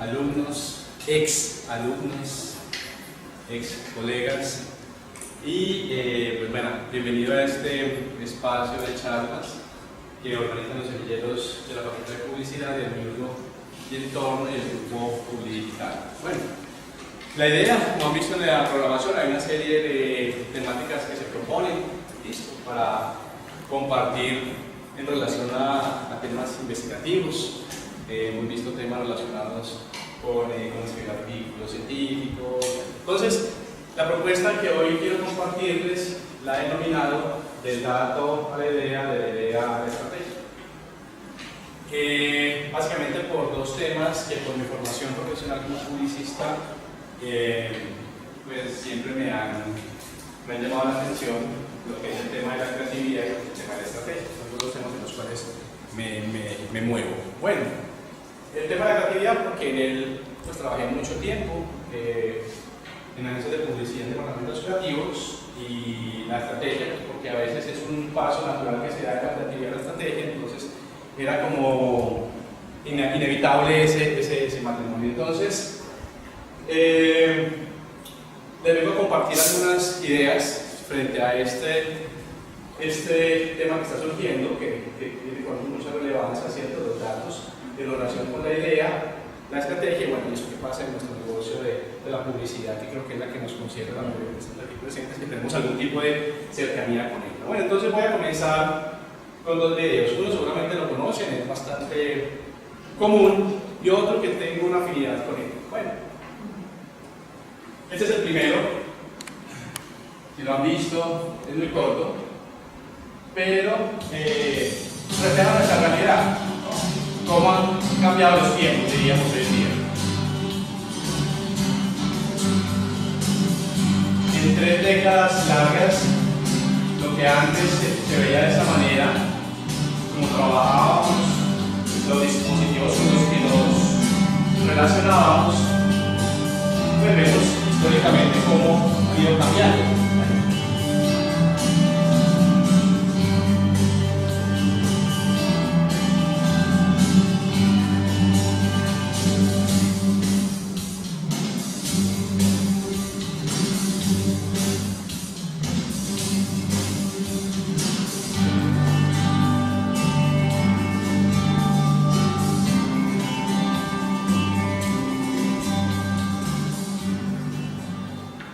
alumnos, ex alumnos, ex colegas y pues bueno, bienvenido a este espacio de charlas que organizan los semilleros de la Facultad de Publicidad del Mundo y Entorno y el Grupo Publidigital. Bueno, la idea, como han visto en la programación, hay una serie de temáticas que se proponen, listo, para compartir en relación a temas investigativos. Hemos visto temas relacionados con escribir artículos científicos. Entonces, la propuesta que hoy quiero compartirles la he denominado del dato a la idea, de la idea a la estrategia. Básicamente por dos temas que por mi formación profesional como publicista pues siempre me han llamado la atención, lo que es el tema de la creatividad y el tema de la estrategia. Son los dos temas en los cuales me muevo. Bueno, el tema de la creatividad, porque en él pues trabajé mucho tiempo en agencias de publicidad en departamentos creativos, y la estrategia, pues, porque a veces es un paso natural que se da de la creatividad a la estrategia, entonces era como inevitable ese matrimonio. Entonces, les vengo a compartir algunas ideas frente a este tema que está surgiendo, que tiene mucha relevancia, ¿cierto? Los datos en relación con la idea, la estrategia, y bueno, y eso que pasa en nuestro negocio de la publicidad, que creo que es la que nos concierne la mayoría de los aquí presentes, que tenemos algún tipo de cercanía con ella. Bueno, entonces voy a comenzar con dos videos. Uno seguramente lo conocen, es bastante común, y otro que tengo una afinidad con él. Bueno, este es el primero. Si lo han visto, es muy corto, pero refleja nuestra realidad, ¿no? Cómo han cambiado los tiempos, diríamos hoy en día. En 3 décadas largas, lo que antes se veía de esa manera, como trabajábamos, los dispositivos con los que nos relacionábamos, pues vemos históricamente cómo ha ido cambiando.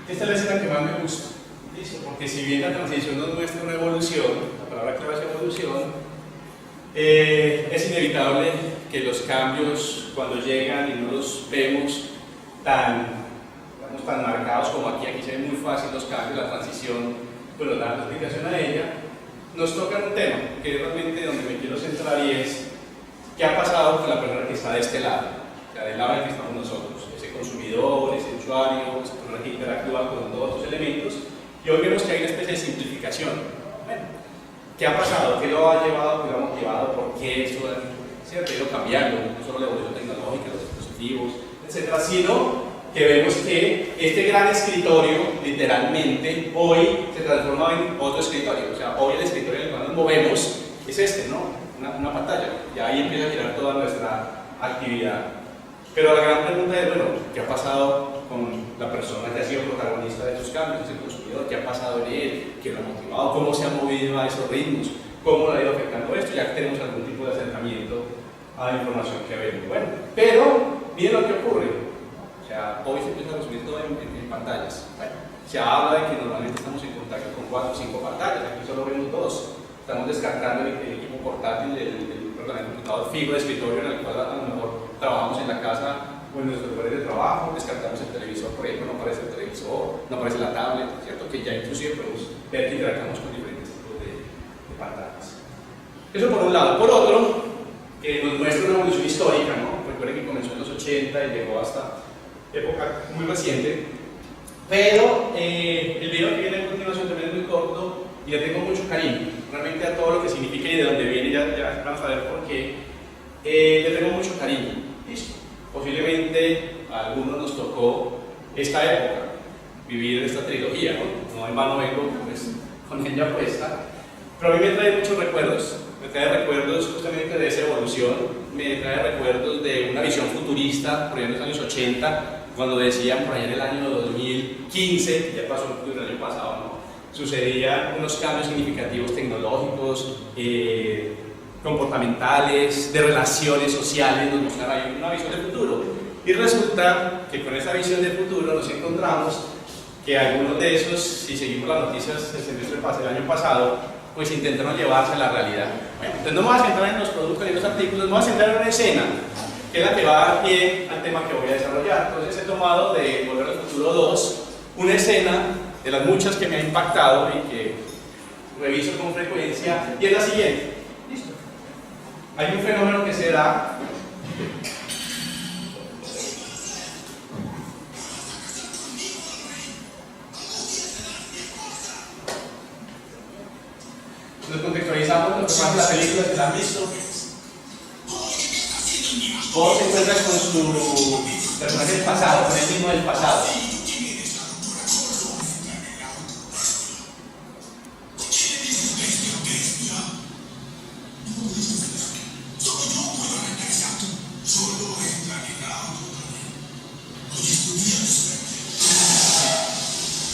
Esta es la escena que más me gusta, ¿listo? Porque si bien la transición nos muestra una evolución, la palabra clave es evolución, es inevitable que los cambios, cuando llegan y no los vemos tan marcados como aquí se ven muy fácil los cambios, la transición, pues nos da la explicación a ella, nos toca un tema que es realmente donde me quiero centrar, y es qué ha pasado con la persona que está de este lado, o sea, del lado en el que estamos nosotros, ese consumidor, ese usuario, esa persona que interactúa con todos estos elementos. Y hoy vemos que hay una especie de simplificación. Bueno, ¿qué ha pasado? ¿Qué lo ha llevado? ¿Qué lo ha motivado? ¿Por qué esto se ha ido cambiando? No solo la evolución tecnológica, los dispositivos, etcétera, sino que vemos que este gran escritorio, literalmente, hoy se transforma en otro escritorio. O sea, hoy el escritorio en el cual nos movemos es este, ¿no? Una pantalla. Y ahí empieza a girar toda nuestra actividad. Pero la gran pregunta es, bueno, ¿qué ha pasado con la persona que ha sido protagonista de esos cambios, el consumidor? ¿Qué ha pasado en él? ¿Qué lo ha motivado? ¿Cómo se ha movido a esos ritmos? ¿Cómo le ha ido afectando esto? Ya que tenemos algún tipo de acercamiento a la información que vemos. Bueno, pero miren lo que ocurre. O sea, hoy se empieza a consumir todo en pantallas. Bueno, se habla de que normalmente estamos en contacto con 4 o 5 pantallas, aquí solo vemos 2. Estamos descartando el equipo portátil, el computador fijo de escritorio en el cual a lo mejor trabajamos en la casa o en nuestros lugares de trabajo, descartamos el televisor, por ejemplo, no aparece el televisor, no aparece la tablet, ¿cierto? Que ya inclusive podemos ver que interactuamos con diferentes tipos de pantallas. Eso por un lado. Por otro, nos muestra una evolución histórica, ¿no? Recuerden que comenzó en los 80 y llegó hasta época muy reciente, pero el video que viene a continuación también es muy corto y le tengo mucho cariño, realmente a todo lo que significa y de dónde viene, ya vamos a ver por qué. Le tengo mucho cariño. Listo. Posiblemente a algunos nos tocó esta época, vivir esta trilogía, ¿no? No en vano vengo pues, con ella puesta, pero a mí me trae muchos recuerdos. me trae recuerdos justamente de esa evolución, me trae recuerdos de una visión futurista por ahí en los años 80, cuando decían por allá en el año 2015, ya pasó el año pasado, ¿no? Sucedían unos cambios significativos tecnológicos, comportamentales, de relaciones sociales, nos mostraron ahí una visión de futuro. Y resulta que con esa visión de futuro nos encontramos que algunos de esos, si seguimos las noticias del año pasado, pues intentaron llevarse a la realidad. Bueno, entonces no me voy a centrar en los productos y en los artículos, me voy a centrar en una escena, que es la que va a dar pie al tema que voy a desarrollar. Entonces he tomado de Volver al Futuro 2 una escena de las muchas que me ha impactado y que reviso con frecuencia, y es la siguiente. ¿Listo? Hay un fenómeno que se da nos contextualizamos lo que pasa en la película, que la han visto. Todos se encuentran con su personaje del pasado, con el mismo del pasado.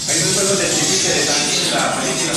Hay unos juegos de tipo interesantes en la película.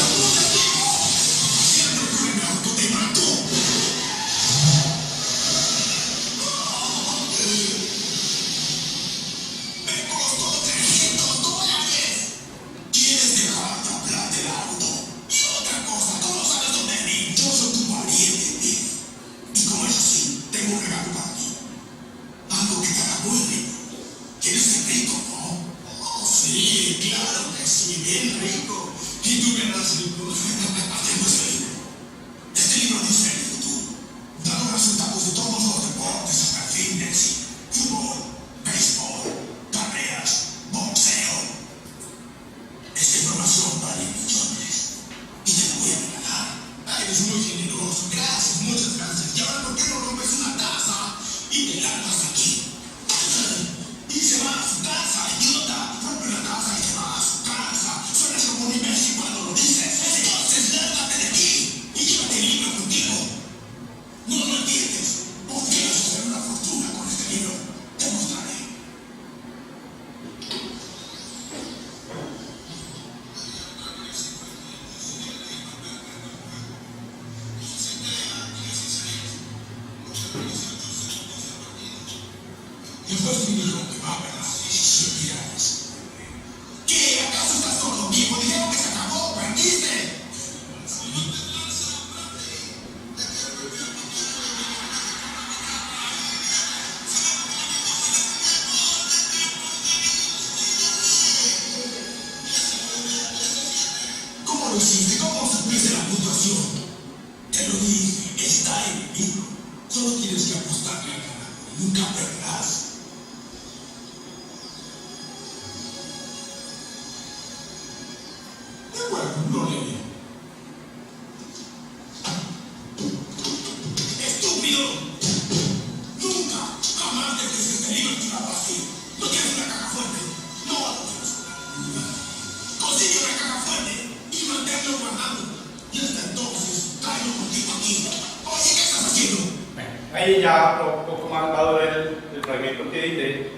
Ahí ya un poco más dado el fragmento que edité,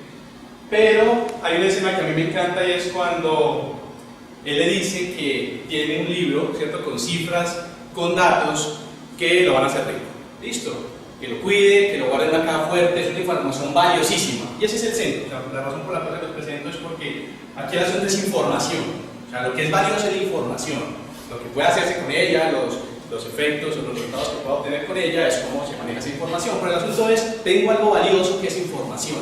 pero hay una escena que a mí me encanta y es cuando él le dice que tiene un libro, ¿cierto?, con cifras, con datos que lo van a hacer rico. Listo, que lo cuide, que lo guarde en una caja fuerte, es una información valiosísima. Y ese es el centro. O sea, la razón por la cual los presento es porque aquí el asunto es información. O sea, lo que es valioso es la información. Lo que puede hacerse con ella, los efectos o los resultados que pueda obtener con ella es cómo se maneja esa información. Pero el asunto es, tengo algo valioso que es información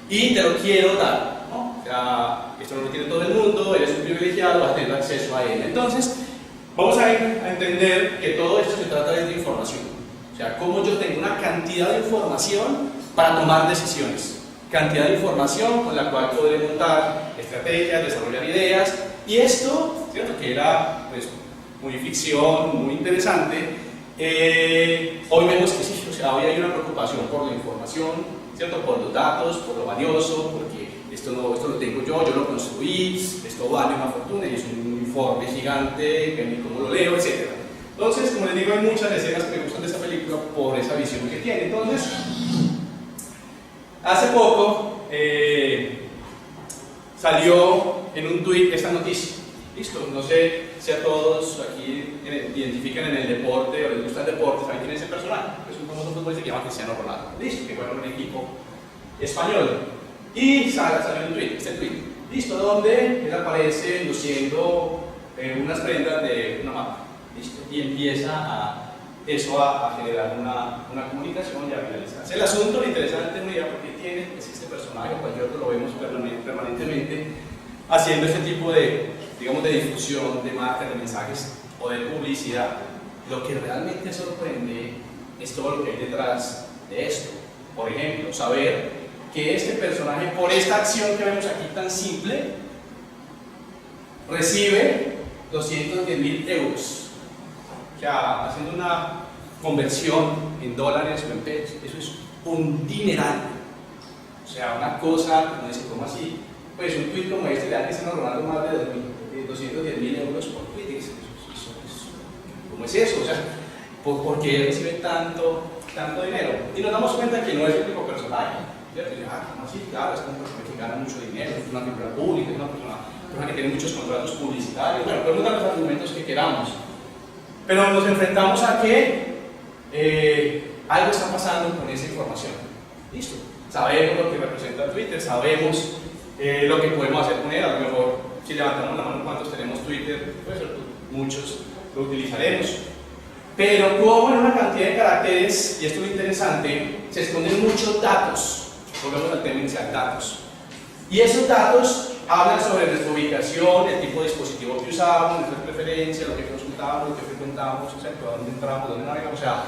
y te lo quiero dar, ¿no? O sea, esto no lo tiene todo el mundo, eres un privilegiado, vas a tener acceso a él. Entonces, vamos a entender que todo esto se trata de información. O sea, cómo yo tengo una cantidad de información para tomar decisiones. Cantidad de información con la cual podré montar estrategias, desarrollar ideas. Y esto, ¿cierto?, que era pues, muy ficción, muy interesante. Hoy vemos que sí, o sea, hoy hay una preocupación por la información, ¿cierto?, por los datos, por lo valioso, porque esto lo tengo yo lo construí, esto vale una fortuna y es un informe gigante, que ni cómo lo leo, etc. Entonces, como les digo, hay muchas escenas que me gustan de esta película por esa visión que tiene. Entonces, hace poco salió en un tweet esta noticia. Listo, no sé si a todos aquí identifican en el deporte o les gusta el deporte, saben quién es ese personaje. Es un famoso futbolista que se llama Cristiano Ronaldo. Listo, que juega en un equipo español. Y salió un tweet, este tweet. Listo, donde él aparece luciendo unas prendas de una marca. Listo, y empieza eso a generar una comunicación y a viralizarse. El asunto, lo interesante, mira, porque tiene es este personaje, cualquier otro lo vemos permanentemente haciendo este tipo de, digamos, de difusión de marcas, de mensajes o de publicidad. Lo que realmente sorprende es todo lo que hay detrás de esto. Por ejemplo, saber que este personaje, por esta acción que vemos aquí tan simple, recibe 210.000 euros. O sea, haciendo una conversión en dólares o en pesos, eso es un dineral. O sea, una cosa, no sé cómo así, pues un tweet como este le da a Cristiano Ronaldo más de 210.000 euros por tweet. ¿Cómo es eso? O sea, ¿por qué recibe tanto dinero? Y nos damos cuenta que no es el único personaje. ¿Cierto? ¿Cómo así? Claro, es una persona que gana mucho dinero, es una figura pública, es una persona que tiene muchos contratos publicitarios. Bueno, podemos dar los argumentos que queramos. Pero nos enfrentamos a que algo está pasando con esa información. Listo. Sabemos lo que representa Twitter, sabemos lo que podemos hacer con él. A lo mejor, si levantamos la mano, ¿cuántos tenemos Twitter? Pues muchos lo utilizaremos. Pero como en una cantidad de caracteres, y esto es lo interesante, se esconden muchos datos. Volvemos al tema inicial, datos. Y esos datos hablan sobre nuestra ubicación, el tipo de dispositivo que usamos, nuestras preferencias, lo que consultamos, lo que frecuentamos, o sea, dónde entramos, dónde navegamos. O sea,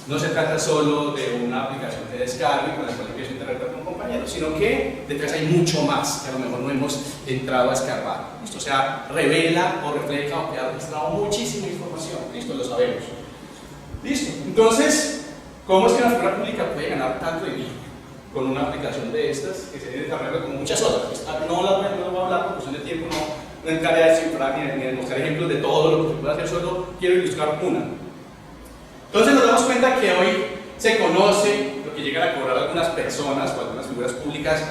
no se trata solo de una aplicación que descargue con la cual empiezo a interactuar con compañeros, sino que detrás hay mucho más que a lo mejor no hemos entrado a escarbar. Esto, o sea, revela o refleja o que ha registrado muchísima información. Listo, lo sabemos. Listo. Entonces, ¿cómo es que una figura pública puede ganar tanto dinero con una aplicación de estas que se debe desarrollar como muchas otras? No voy a hablar por cuestión de tiempo, no entraré a descifrar ni a mostrar ejemplos de todo lo que se puede hacer, solo quiero ilustrar una. Entonces nos damos cuenta que hoy se conoce lo que llegan a cobrar algunas personas o algunas figuras públicas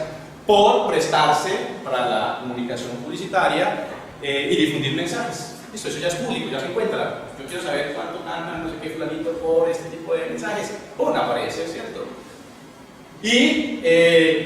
por prestarse para la comunicación publicitaria y difundir mensajes. Eso ya es público, ya se encuentra. Yo quiero saber cuánto ganan, no sé qué fulanito por este tipo de mensajes. Aparece, ¿cierto? Y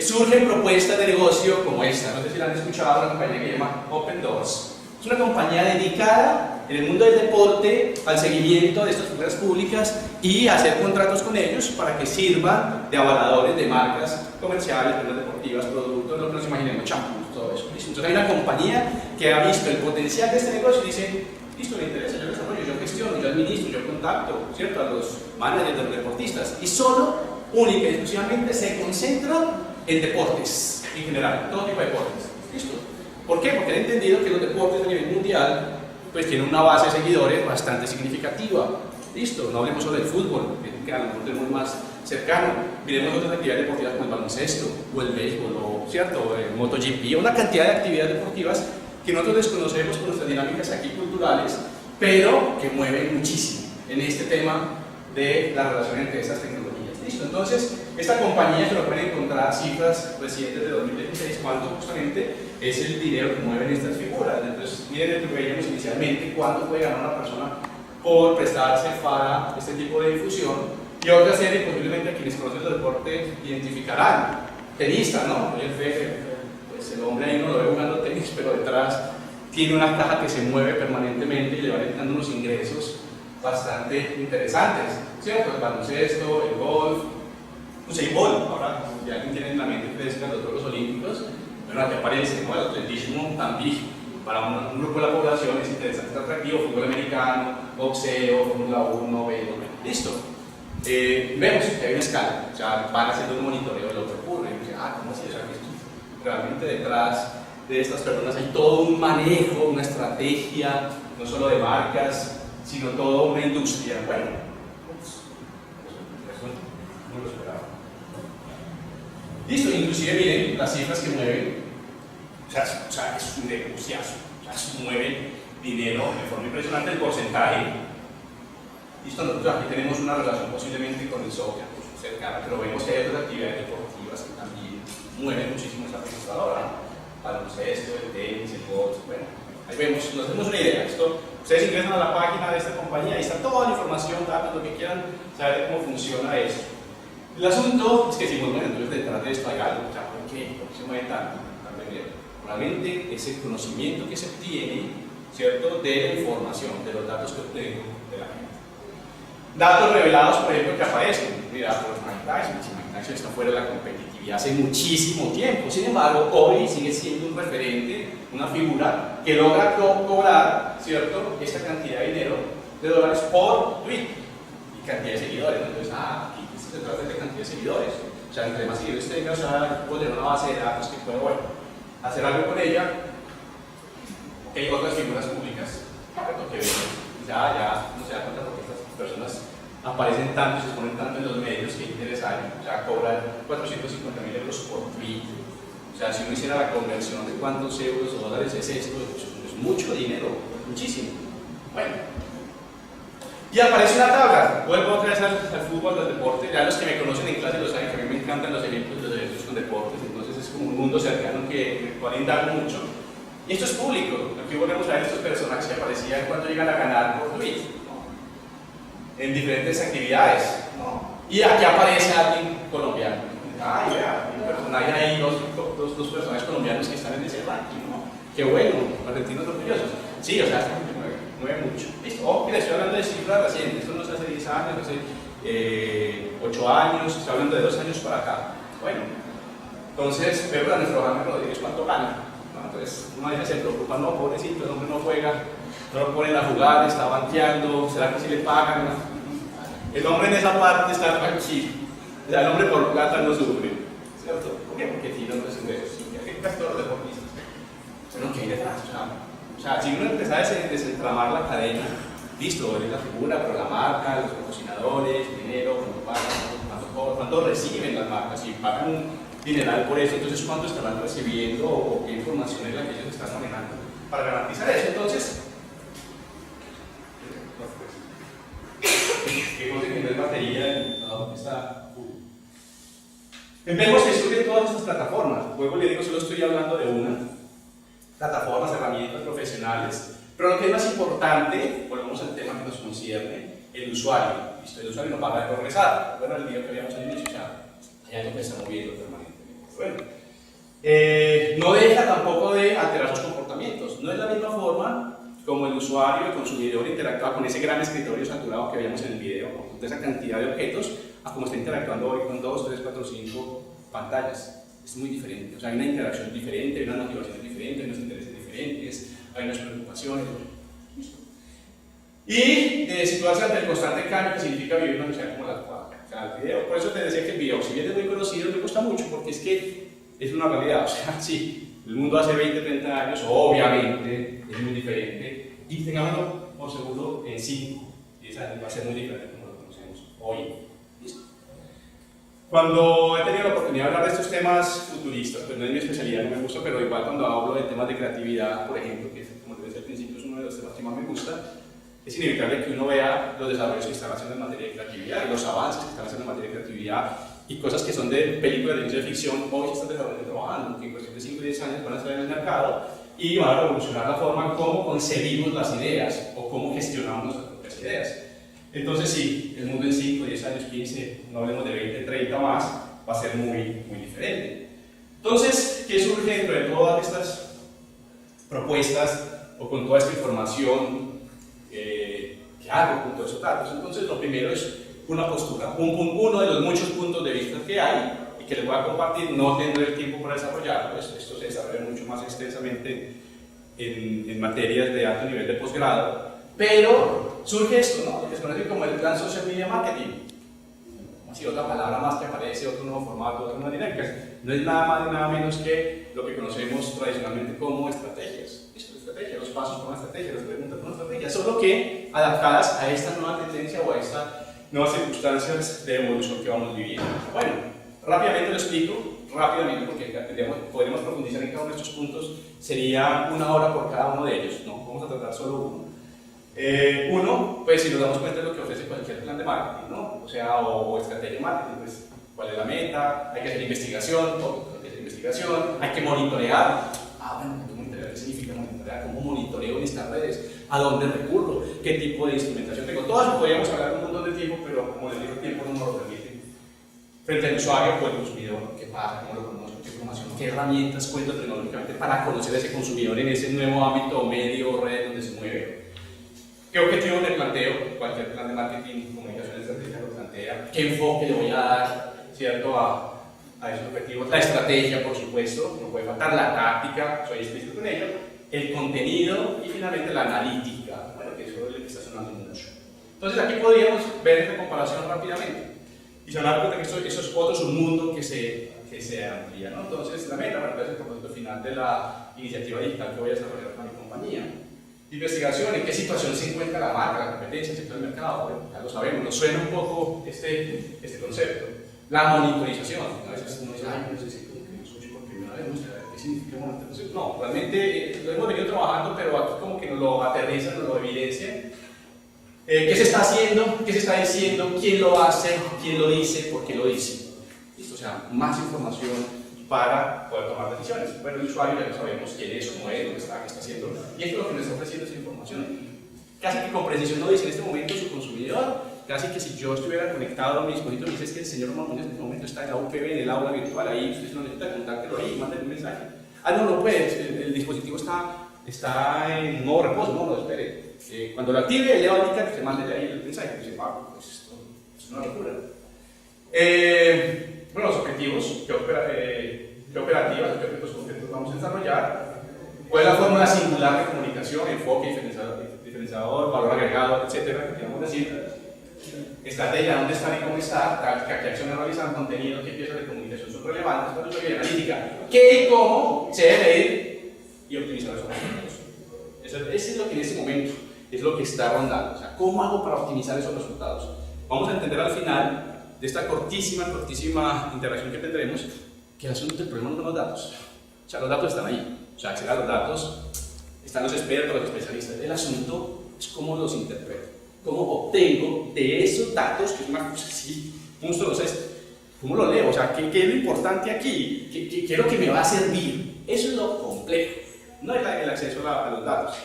surgen propuestas de negocio como esta. No sé si la han escuchado, una compañía que se llama Open Doors. Es una compañía dedicada en el mundo del deporte al seguimiento de estas figuras públicas y hacer contratos con ellos para que sirvan de avaladores de marcas comerciales, prendas deportivas, productos, lo que nos imaginemos, champús, todo eso. ¿Listo? Entonces hay una compañía que ha visto el potencial de este negocio y dice, listo, me interesa, yo desarrollo, yo gestiono, yo administro, yo contacto, ¿cierto?, a los managers de los deportistas, y solo, única y exclusivamente se concentra en deportes en general, todo tipo de deportes. ¿Listo? ¿Por qué? Porque han entendido que los deportes a nivel mundial pues tienen una base de seguidores bastante significativa. Listo, no hablemos solo del fútbol, que a lo mejor tenemos más cercano. Miremos otras actividades deportivas como el baloncesto, o el béisbol, o, ¿cierto?, o el MotoGP, una cantidad de actividades deportivas que nosotros desconocemos por nuestras dinámicas aquí culturales, pero que mueven muchísimo en este tema de la relación entre esas tecnologías. ¿Listo? Entonces, esta compañía se lo pueden encontrar cifras recientes de 2016, cuánto justamente es el dinero que mueven estas figuras. Entonces, miren lo que veíamos inicialmente, cuánto puede ganar una persona por prestarse para este tipo de difusión. Y otra serie, posiblemente a quienes conocen el deporte identificarán. Tenista, ¿no? Roger Federer, pues el hombre ahí no lo ve jugando tenis, pero detrás tiene una caja que se mueve permanentemente y le va dando unos ingresos bastante interesantes, ¿cierto? El baloncesto, el golf, Usain Bolt, ahora ya alguien tiene en la mente fresca los Juegos Olímpicos, bueno, aquí aparece, ¿no?, el atletismo también, para un grupo de la población es interesante, es atractivo, fútbol americano, boxeo, Fórmula 1, béisbol, listo. Vemos que hay una escala, o sea, van haciendo un monitoreo de lo que ocurre, y dicen, ¿cómo así? O sea, que realmente detrás de estas personas hay todo un manejo, una estrategia, no solo de marcas, sino toda una industria. Bueno, eso no lo esperaba. Listo, inclusive miren las cifras que mueven, o sea es un negociazo, o sea, mueven dinero de forma impresionante, el porcentaje Listo, nosotros aquí tenemos una relación posiblemente con el soccer, cercana, pero vemos que hay otras actividades deportivas que también mueven muchísimo esa registradora. Baloncesto, el tenis, el golf, bueno, ahí vemos, nos hacemos una idea. Esto, ustedes ingresan a la página de esta compañía, ahí está toda la información, datos, lo que quieran saber de cómo funciona eso. El asunto es que si bueno, entonces detrás de esto hay algo, o sea, ¿por qué? ¿Por qué se mueve tanto? Realmente es el conocimiento que se obtiene, ¿cierto?, de la información, de los datos que obtengo de la gente. Datos revelados, por ejemplo, que aparecen, mira, por Mike Tyson. Mike Tyson está fuera de la competitividad hace muchísimo tiempo, sin embargo, hoy sigue siendo un referente, una figura que logra cobrar, ¿cierto?, esta cantidad de dinero, de dólares por tweet y cantidad de seguidores. Entonces, aquí se trata de cantidad de seguidores. O sea, entre más seguidores tenga, o sea, puedo tener una base de datos que puedo, bueno, hacer algo con ella. Hay otras figuras públicas, ¿cierto?, que ya no se da cuenta porque estas personas aparecen tanto, se exponen tanto en los medios que interesan, o sea, cobran 450.000 euros por tweet. O sea, si uno hiciera la conversión de cuántos euros o dólares es esto, es mucho dinero, muchísimo. Bueno, y aparece una tabla. Vuelvo otra vez al fútbol, al deporte. Ya los que me conocen en clase lo saben que a mí me encantan los ejemplos de los eventos con deportes, entonces es como un mundo cercano que me puede indagar mucho. Y esto es público. Aquí volvemos a ver estos personajes que aparecían cuando llegan a ganar por tweet, ¿no?, en diferentes actividades, ¿no? Y aquí aparece alguien colombiano. Ay, vea, hay un personaje ahí, dos personajes colombianos que están en ese ranking, ¿no? Qué bueno, argentinos orgullosos. Sí, o sea, mueve mucho. Listo. Oh, mira, estoy hablando de cifras recientes. Esto no se hace 10 años, hace 8 años, estoy hablando de 2 años para acá. Bueno, entonces, veo a nuestro James Rodríguez cuánto gana. Entonces, uno a veces se preocupa, no, pobrecito, el hombre no juega, no lo ponen a jugar, está banqueando, ¿será que si le pagan? El hombre en esa parte está tranquilo, o sea, el hombre por plata no sufre, ¿cierto? ¿Por qué? Porque tiene otros ingresos, y aquí casi todos los deportistas. Bueno, ¿qué hay detrás? O sea, si uno empieza a desentramar la cadena, listo, es la figura, pero la marca, los patrocinadores, dinero, cuánto pagan, cuánto reciben las marcas, si pagan un dineral por eso, entonces cuánto estarán recibiendo o qué información es la que ellos están manejando para garantizar eso. Entonces, ¿qué cosa que no es batería? No, está full. Vemos que surgen todas estas plataformas. Luego le digo, solo estoy hablando de una. Plataformas, herramientas profesionales. Pero lo que es más importante, volvemos al tema que nos concierne, el usuario. ¿Listo? El usuario no para de progresar. Bueno, el video que habíamos al inicio, ya hay algo que está moviendo permanentemente. Bueno, no deja tampoco de alterar sus comportamientos. No es la misma forma como el usuario, el consumidor interactúa con ese gran escritorio saturado que veíamos en el video, con toda esa cantidad de objetos, a como está interactuando hoy con 2, 3, 4, 5 pantallas. Es muy diferente. O sea, hay una interacción diferente, hay unas motivaciones diferentes, hay unos intereses diferentes, hay unas preocupaciones. Y situarse ante el constante cambio que significa vivir una sociedad como la actual. O sea, el video, por eso te decía que el video, si bien es muy conocido, me gusta mucho porque es que es una realidad. O sea, sí, el mundo hace 20, 30 años, obviamente, es muy diferente. Y tengámoslo por seguro, en 5, 10 años va a ser muy diferente como lo conocemos hoy. ¿Listo? Cuando he tenido la oportunidad de hablar de estos temas futuristas, pues no es mi especialidad, no me gusta, pero igual cuando hablo de temas de creatividad, por ejemplo, que como te decía al principio es uno de los temas que más me gusta, es inevitable que uno vea los desarrollos que están haciendo en materia de creatividad y los avances que están haciendo en materia de creatividad y cosas que son de películas de ciencia ficción hoy se están desarrollando y trabajando, que en cuestión de 5 o 10 años van a estar en el mercado y van a revolucionar la forma en cómo concebimos las ideas o cómo gestionamos nuestras propias ideas. Entonces sí, el mundo en 5, 10 años, 15, no hablemos de 20, 30 más, va a ser muy, muy diferente. Entonces, ¿qué surge dentro de todas estas propuestas o con toda esta información que hago con todos esos datos? Entonces, lo primero es una postura, uno de los muchos puntos de vista que hay y que les voy a compartir. No tendré el tiempo para desarrollarlo, pues esto se desarrolla mucho más extensamente en materias de alto nivel de posgrado, pero surge esto, ¿no? Lo que se conoce como el plan social media marketing. Así, otra palabra más que aparece, otro nuevo formato, otras nuevas dinámicas. No es nada más ni nada menos que lo que conocemos tradicionalmente como estrategias. Estrategia, los pasos para una estrategia, las preguntas para una estrategia, solo que adaptadas a esta nueva tendencia o a estas nuevas circunstancias de evolución que vamos viviendo. Bueno, rápidamente lo explico, rápidamente, porque podríamos profundizar en cada uno de estos puntos, sería 1 hora por cada uno de ellos, ¿no? Vamos a tratar solo uno. Uno, pues si nos damos cuenta de lo que ofrece cualquier plan de marketing, ¿no? O sea, o estrategia de marketing, pues cuál es la meta, hay que hacer investigación, hay que hacer investigación, hay que monitorear. Bueno, hay que monitorear, ¿qué significa monitorear? ¿Cómo monitoreo en estas redes? ¿A dónde recurro? ¿Qué tipo de instrumentación tengo? Todo eso podríamos hablar un montón de tiempo, pero como les digo, el tiempo no nos lo permite. Frente al usuario o al consumidor, ¿qué pasa? ¿Cómo lo conozco? ¿Qué información? ¿Qué herramientas cuento tecnológicamente para conocer a ese consumidor en ese nuevo ámbito, medio, red donde se mueve? ¿Qué objetivos le planteo? Cualquier plan de marketing, comunicación estratégica lo plantea. ¿Qué enfoque le voy a dar, ¿cierto? A esos objetivos. La estrategia, por supuesto, no puede faltar. La táctica, soy explícito con ello. El contenido y finalmente la analítica, bueno, que eso es lo que está sonando mucho. Entonces aquí podríamos ver esta comparación rápidamente y se van a dar cuenta que eso es otro submundo que se amplía, ¿no? Entonces la meta, bueno, es el propósito final de la iniciativa digital que voy a desarrollar con mi compañía. Investigación, en qué situación se encuentra la marca, la competencia, el sector del mercado, bueno, ya lo sabemos, nos suena un poco este concepto. La monitorización, a veces uno dice, ay, no sé si como que no soy por primera vez, no sé qué significa monitorización. No, realmente lo hemos venido trabajando, pero aquí como que nos lo aterrizan, nos lo evidencian. ¿Qué se está haciendo? ¿Qué se está diciendo? ¿Quién lo hace? ¿Quién lo dice? ¿Por qué lo dice? ¿Listo? O sea, más información para poder tomar decisiones. Bueno, el usuario ya no sabemos quién es, cómo es, dónde está, qué está haciendo. Y esto es lo que nos está ofreciendo esa información. Casi que con precisión lo dice en este momento su consumidor. Casi que si yo estuviera conectado a mi dispositivo, me dice que el señor Ramón en este momento está en la UPB, en el aula virtual, ahí usted no necesita contáctelo ahí, mándale un mensaje. No puede, el dispositivo está en modo reposo, no, espere. Cuando lo active, le va a indicar que se mande ahí el mensaje. Y dice, pues esto es una locura. Bueno, los objetivos, qué operativas, qué objetivos concretos vamos a desarrollar, cuál es la fórmula singular de comunicación, enfoque, diferenciador, valor agregado, etcétera, que queramos decir, estrategia, dónde están y cómo están, táctica, qué acciones realizan, contenido, qué piezas de comunicación son relevantes para el usuario y analítica, qué y cómo se debe medir y optimizar los objetivos. Eso es lo que en este momento es lo que está rondando, o sea, ¿cómo hago para optimizar esos resultados? Vamos a entender al final de esta cortísima interacción que tendremos, que el asunto del problema no son los datos. O sea, los datos están ahí. O sea, acceder a los datos, están los expertos, los especialistas. El asunto es cómo los interpreto, cómo obtengo de esos datos, que es una cosa así monstruosa, cómo lo leo, o sea, ¿qué es lo importante aquí? ¿Qué es lo que me va a servir? Eso es lo complejo. No es el acceso a los datos.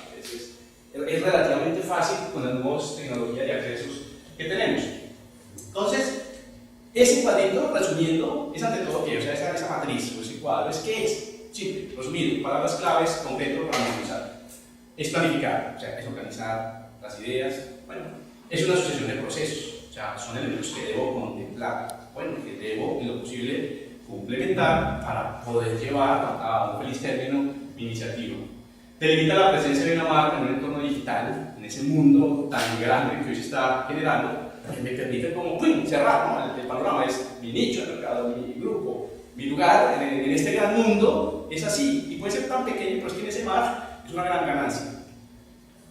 Es relativamente fácil con las nuevas tecnologías y accesos que tenemos. Entonces, ese cuadrito, resumiendo, es ante todo qué, o sea, esa matriz o ese cuadro, ¿es qué es? Simple, resumido, palabras claves, concreto para memorizar. Es planificar, o sea, es organizar las ideas, bueno, es una asociación de procesos, o sea, son elementos que debo contemplar, bueno, que debo, en lo posible, complementar para poder llevar a un feliz término mi iniciativa. Delimita la presencia de una marca en un entorno digital, en ese mundo tan grande que hoy se está generando, que me permite como cerrar, ¿no? El panorama es mi nicho de mercado, mi grupo, mi lugar en este gran mundo es así, y puede ser tan pequeño, pero es que en ese mar es una gran ganancia.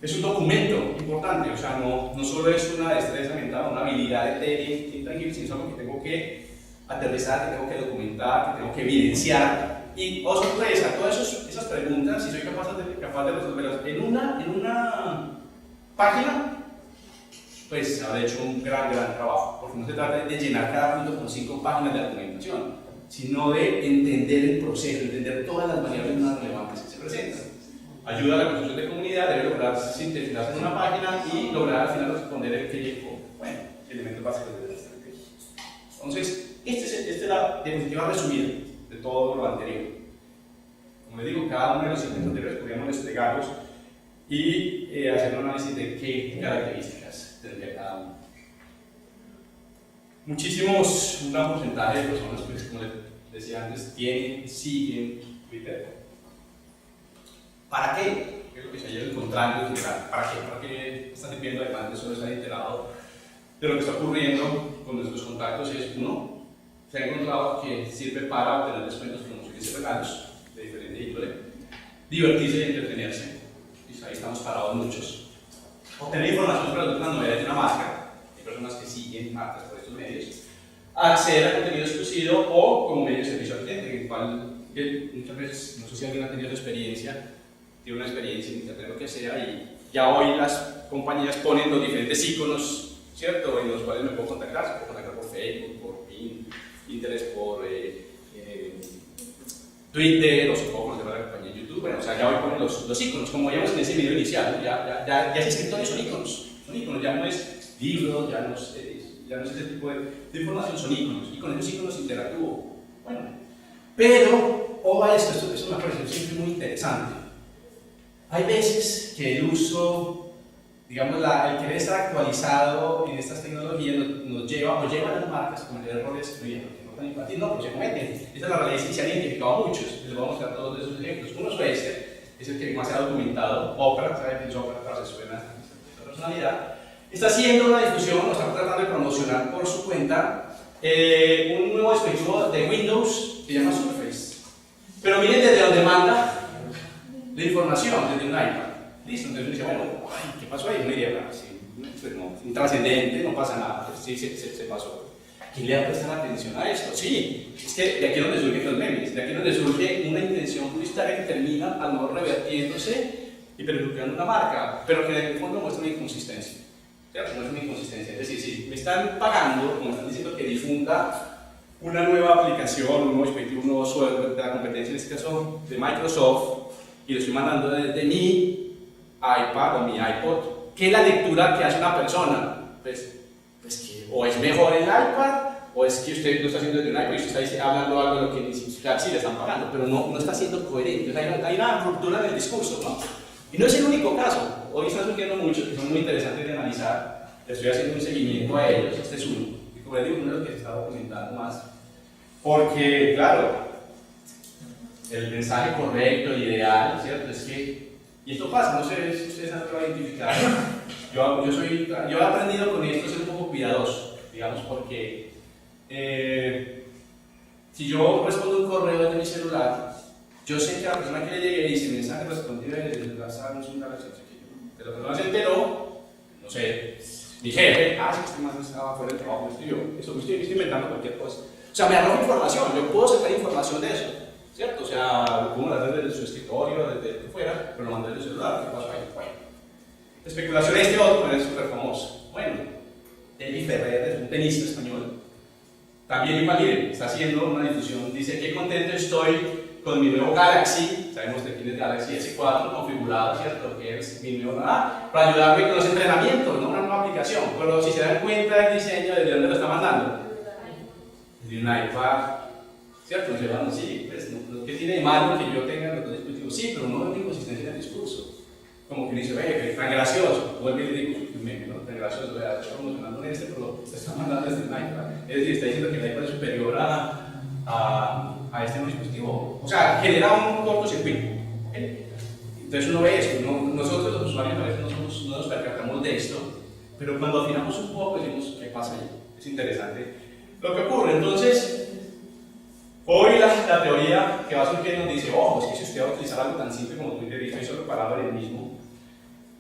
Es un documento importante, o sea, no solo es una destreza mental, una habilidad de intangible, sino es algo que tengo que aterrizar, que tengo que documentar, que tengo que evidenciar. Y, oh sorpresa, todas esas preguntas, si soy capaz de resolverlas en una página, pues habré hecho un gran trabajo, porque no se trata de llenar cada punto con 5 páginas de argumentación, sino de entender el proceso, entender todas las variables más relevantes que se presentan. Ayuda a la construcción de comunidad, debe lograr sintetizarse en una página y lograr al final responder el que llegó. Bueno, elementos básicos de la estrategia. Entonces, esta es la diapositiva resumida de todo lo anterior. Como les digo, cada uno de los ítems anteriores podríamos desplegarlos y hacer un análisis de qué características tendría cada uno. Un gran porcentaje de personas, pues, como les decía antes, siguen Twitter. ¿Para qué? ¿Qué es lo que se ha ido encontrando en general? ¿Para qué? ¿Para qué están sirviendo además de solo estar enterado de lo que está ocurriendo con nuestros contactos? Es uno, se ha encontrado que sirve para obtener descuentos, promociones y regalos de diferente índole, divertirse y entretenerse. Y ahí estamos parados muchos. Obtener información sobre las novedades de una marca, hay personas que siguen marcas por estos medios. Acceder a contenido exclusivo o como medio de servicio al cliente, en el cual muchas veces, no sé si alguien ha tenido experiencia, tiene una experiencia en internet, lo que sea, y Ya hoy las compañías ponen los diferentes iconos, ¿cierto? En los cuales me puedo contactar. Se puedo contactar por Facebook, por Pinterest, por Twitter, o se puedo conocer a la compañía de YouTube. Bueno, o sea, ya hoy ponen los iconos, como veíamos en ese video inicial, ¿no? Ya ese escritorio son iconos, ya no es libros, ya no es ese tipo de información, son iconos, y con esos iconos interactúo. Bueno, pero, ojo a esto me parece siempre muy interesante. Hay veces que el uso, digamos, el querer estar actualizado en estas tecnologías nos lleva a las marcas a cometer errores que no tan infantiles, no, pero se cometen. Esta es la realidad, se han identificado a muchos. Les voy a mostrar todos esos ejemplos. Uno es es el que más se ha documentado. Oprah, ¿saben quién es Oprah? Claro, se suena esta personalidad. Está haciendo una difusión, o está tratando de promocionar por su cuenta un nuevo dispositivo de Windows que se llama Surface. Pero miren desde donde manda la información, desde un iPad. Listo, entonces uno dice, bueno, ¿qué pasó ahí? Una idea, pues no, intrascendente, no pasa nada, pues sí, se pasó. ¿Quién le va a prestar atención a esto? Sí, es que de aquí es donde surgen los memes, de aquí es donde surge una intención publicitaria que termina a lo mejor revertiéndose y perjudicando una marca, pero que en el fondo muestra una inconsistencia. ¿Cierto? No es una inconsistencia, es decir, si me están pagando, me están diciendo que difunda una nueva aplicación, un nuevo dispositivo, un nuevo software de la competencia, en este caso de Microsoft, y lo estoy mandando desde mi iPad o mi iPod, ¿qué es la lectura que hace una persona? Pues que o es mejor el iPad, o es que usted lo está haciendo desde un iPad y usted está hablando algo de lo que ni siquiera sí le están pagando, pero no está siendo coherente. Hay una ruptura en el discurso, ¿no? Y no es el único caso. Hoy están surgiendo muchos que son muy interesantes de analizar. Estoy haciendo un seguimiento a ellos. Este es uno. Y como les digo, uno de los que se está documentando más. Porque, claro, el mensaje correcto, el ideal, ¿cierto? Es que, y esto pasa, no sé si ustedes han logrado identificar. Yo he aprendido con esto a ser un poco cuidadoso, digamos, porque si yo respondo un correo desde mi celular, yo sé que la persona que le llegue y dice mensaje respondido desde el WhatsApp, no es un galaxia, de lo que no se enteró, no sé, mi jefe, si este man estaba fuera del trabajo, me estoy inventando cualquier cosa. O sea, me arroja información, yo puedo sacar información de eso, ¿cierto? O sea, lo puedo mandar desde su escritorio, desde lo que fuera, pero lo mandé desde el celular, ¿qué pasó ahí? Bueno. La especulación este otro es súper famoso. Bueno, David Ferrer es un tenista español. También igual, está haciendo una difusión, dice que contento estoy con mi nuevo Galaxy, sabemos que tiene Galaxy S4 configurado, ¿cierto? Que es mi nuevo para ayudarme con los entrenamientos, ¿no? Una nueva aplicación. Pero si se dan cuenta del diseño, ¿desde dónde lo está mandando? Desde un iPad, ¿cierto? Nos llevan así, pues, ¿qué tiene de malo que yo tenga los dos dispositivos? Sí, pero no hay inconsistencia en el discurso. Como que dice, tan gracioso, vuelve y le digo, meme, ¿no? Tan gracioso, vea, estoy promocionando en este, pero te está mandando desde un iPad. Es decir, está diciendo que el iPad es superior a este nuevo dispositivo. O sea, genera un cortocircuito. Entonces uno ve esto, nosotros los usuarios a veces no nos percatamos de esto, pero cuando afinamos un poco decimos, ¿qué pasa ahí? Es interesante lo que ocurre. Entonces, hoy la teoría que va surgiendo nos dice, ojo, es que si usted va a utilizar algo tan simple como Twitter y Facebook parado en el mismo,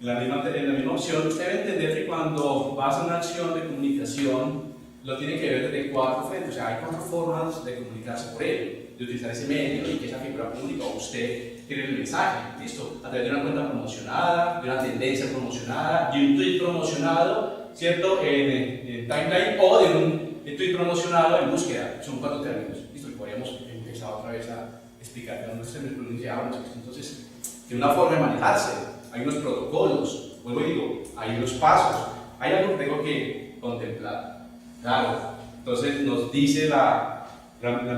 en la misma opción, usted debe entender que cuando va a hacer una acción de comunicación, lo tiene que ver desde 4 frentes, o sea, hay 4 formas de comunicarse por él, de utilizar ese medio y que esa figura pública o usted tiene el mensaje, ¿listo? A través de una cuenta promocionada, de una tendencia promocionada, de un tweet promocionado, ¿cierto? En timeline o de un tweet promocionado en búsqueda, son 4 términos, ¿listo? Y podríamos empezar otra vez a explicar que no se me pronunciaban, entonces, de una forma de manejarse, hay unos protocolos, vuelvo y digo, hay unos pasos, hay algo que tengo que contemplar. Claro, entonces nos dice la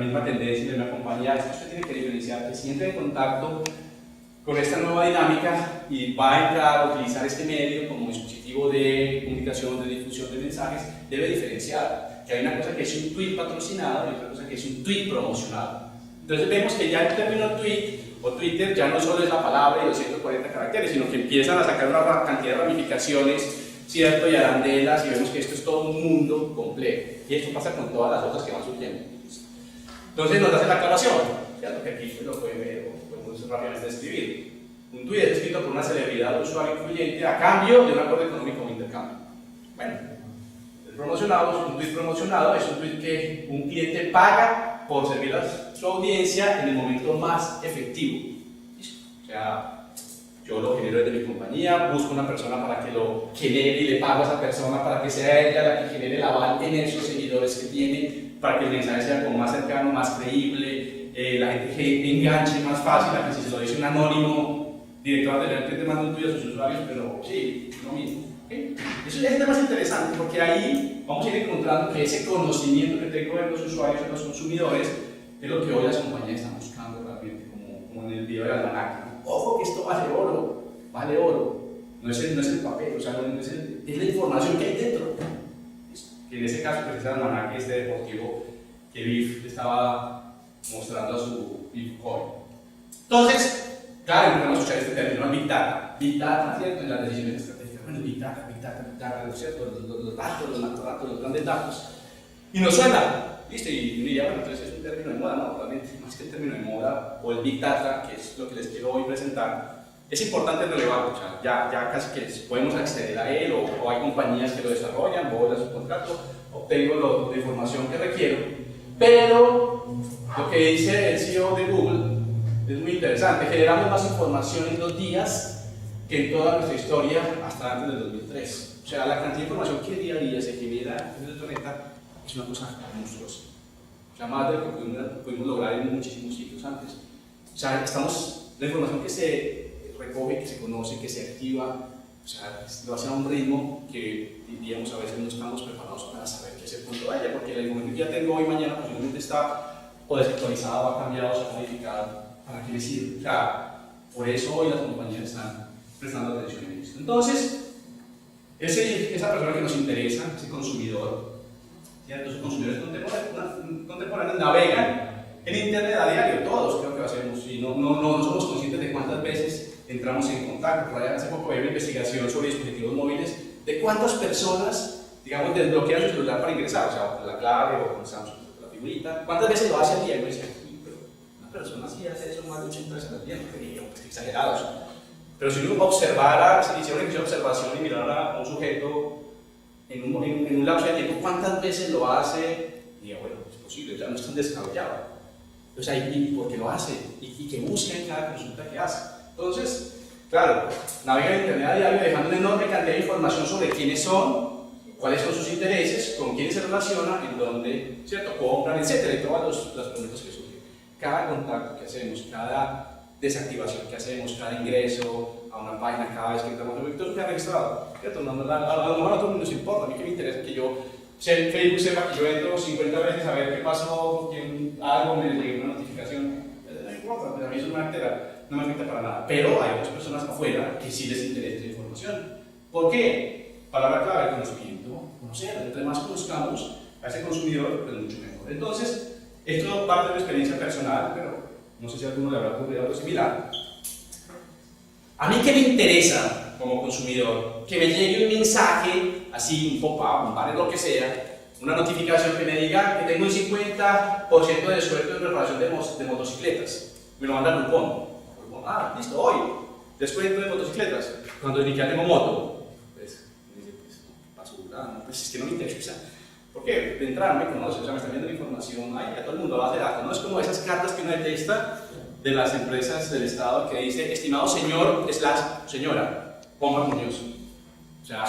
misma tendencia de una compañía, es que usted tiene que diferenciar que si entra en contacto con esta nueva dinámica y va a entrar a utilizar este medio como dispositivo de comunicación, de difusión de mensajes, debe diferenciar que hay una cosa que es un tweet patrocinado y otra cosa que es un tweet promocionado. Entonces vemos que ya el término tweet o Twitter ya no solo es la palabra y los 140 caracteres, sino que empiezan a sacar una cantidad de ramificaciones, ¿cierto? Y arandelas, y vemos que esto es todo un mundo complejo. Y esto pasa con todas las otras que van surgiendo. Entonces nos hace la aclaración, ¿cierto? Que aquí lo pueden ver o podemos rápidamente describir. Un tweet es escrito por una celebridad o usuario influyente a cambio de un acuerdo económico o intercambio. Bueno, un tweet promocionado es un tweet que un cliente paga por servir a su audiencia en el momento más efectivo. O sea, yo lo genero desde mi compañía, busco una persona para que lo genere y le pago a esa persona para que sea ella la que genere el aval en esos seguidores que tiene, para que el mensaje sea como más cercano, más creíble, la gente que enganche más fácil a que si se lo dice un anónimo, director de repente manda un tuyo a sus usuarios, pero sí, lo mismo. ¿Okay? Eso ya es más interesante porque ahí vamos a ir encontrando que ese conocimiento que tengo de los usuarios, de los consumidores, es lo que hoy las compañías están buscando realmente, como en el video de la almanaque. Ojo que esto vale oro, no es el papel, o sea, no es, es la información que hay dentro. Que en ese caso, pues, ese almanaque deportivo que Biff estaba mostrando a su Bitcoin. Entonces, claro, empezamos a escuchar este término, el Big Data. Big Data, ¿cierto? En las decisiones estratégicas. Bueno, Big Data, ¿cierto? Los datos, los macrodatos, los grandes datos. Y nos suena. ¿Viste? Y uno diría, bueno, entonces es un término de moda, ¿no? Realmente, más que el término de moda o el Big Data, que es lo que les quiero hoy presentar, es importante y relevante. O sea, ya casi que podemos acceder a él, o hay compañías que lo desarrollan, voy a su contrato, obtengo la información que requiero. Pero lo que dice el CEO de Google es muy interesante. Generamos más información en 2 días que en toda nuestra historia hasta antes del 2003. O sea, la cantidad de información que día a día se genera en el planeta es una cosa monstruosa. O sea, más de lo que pudimos lograr en muchísimos sitios antes. O sea, la información que se recoge, que se conoce, que se activa, o sea, lo hace a un ritmo que diríamos a veces no estamos preparados para saber qué es el punto de ella, porque la información que ya tengo hoy, mañana posiblemente está o desactualizada, o ha cambiado, o se ha modificado. ¿Para qué me sirve? O sea, por eso hoy las compañías están prestando atención en esto. Entonces, esa persona que nos interesa, ese consumidor, ¿cierto? Los consumidores contemporáneos navegan en Internet a diario, todos creo que lo hacemos, y no somos conscientes de cuántas veces entramos en contacto. Por allá hace poco había una investigación sobre dispositivos móviles de cuántas personas, digamos, desbloquean su celular para ingresar, o sea, con la clave o con Samsung, la figurita, cuántas veces lo hace al día. Y me decía, pero una persona sí hace eso más de 80 veces al día, no diría, pues exagerados. Pero si uno observara, si hiciera una observación y mirara a un sujeto en un lapso de tiempo, ¿cuántas veces lo hace? Y bueno, es posible, ya no es tan descabellado. O sea, ¿y por qué lo hace? ¿Y qué busca en cada consulta que hace? Entonces, claro, navega en Internet a diario dejando una enorme cantidad de información sobre quiénes son, cuáles son sus intereses, con quién se relaciona, en dónde, ¿cierto?, compran, etcétera, y todas las preguntas que surgen. Cada contacto que hacemos, cada desactivación que hacemos, cada ingreso a una página, cada vez que entramos en Facebook, todo queda registrado, ¿cierto? A lo mejor a todo el mundo nos importa, a mí que me interesa que yo, Facebook sepa que yo entro 50 veces a ver qué pasó, quién algo me llegó una notificación, no importa, pero a mí eso no me afecta para nada. Pero hay otras personas afuera que sí les interesa esa información. ¿Por qué? Palabra clave, conocimiento, conocer. Entre más conozcamos a ese consumidor, pues mucho mejor. Entonces, esto parte de mi experiencia personal, pero no sé si a alguno le habrá ocurrido algo similar. A mí, ¿qué me interesa como consumidor? Que me llegue un mensaje, así, un pop-up, un banner, lo que sea, una notificación que me diga que tengo un 50% de descuento en reparación de motocicletas. Me lo manda Groupon. Ah, listo, hoy, descuento de motocicletas. Cuando ni que tengo moto, pues, me dice, pues, basura, no, pues es que no me interesa. ¿Por qué? De entrada me conoce, o sea, me están viendo la información, ay, a todo el mundo va a hacer datos, ¿no? Es como esas cartas que uno detesta de las empresas del Estado que dice, estimado señor, señora, Juan Muñoz. O sea,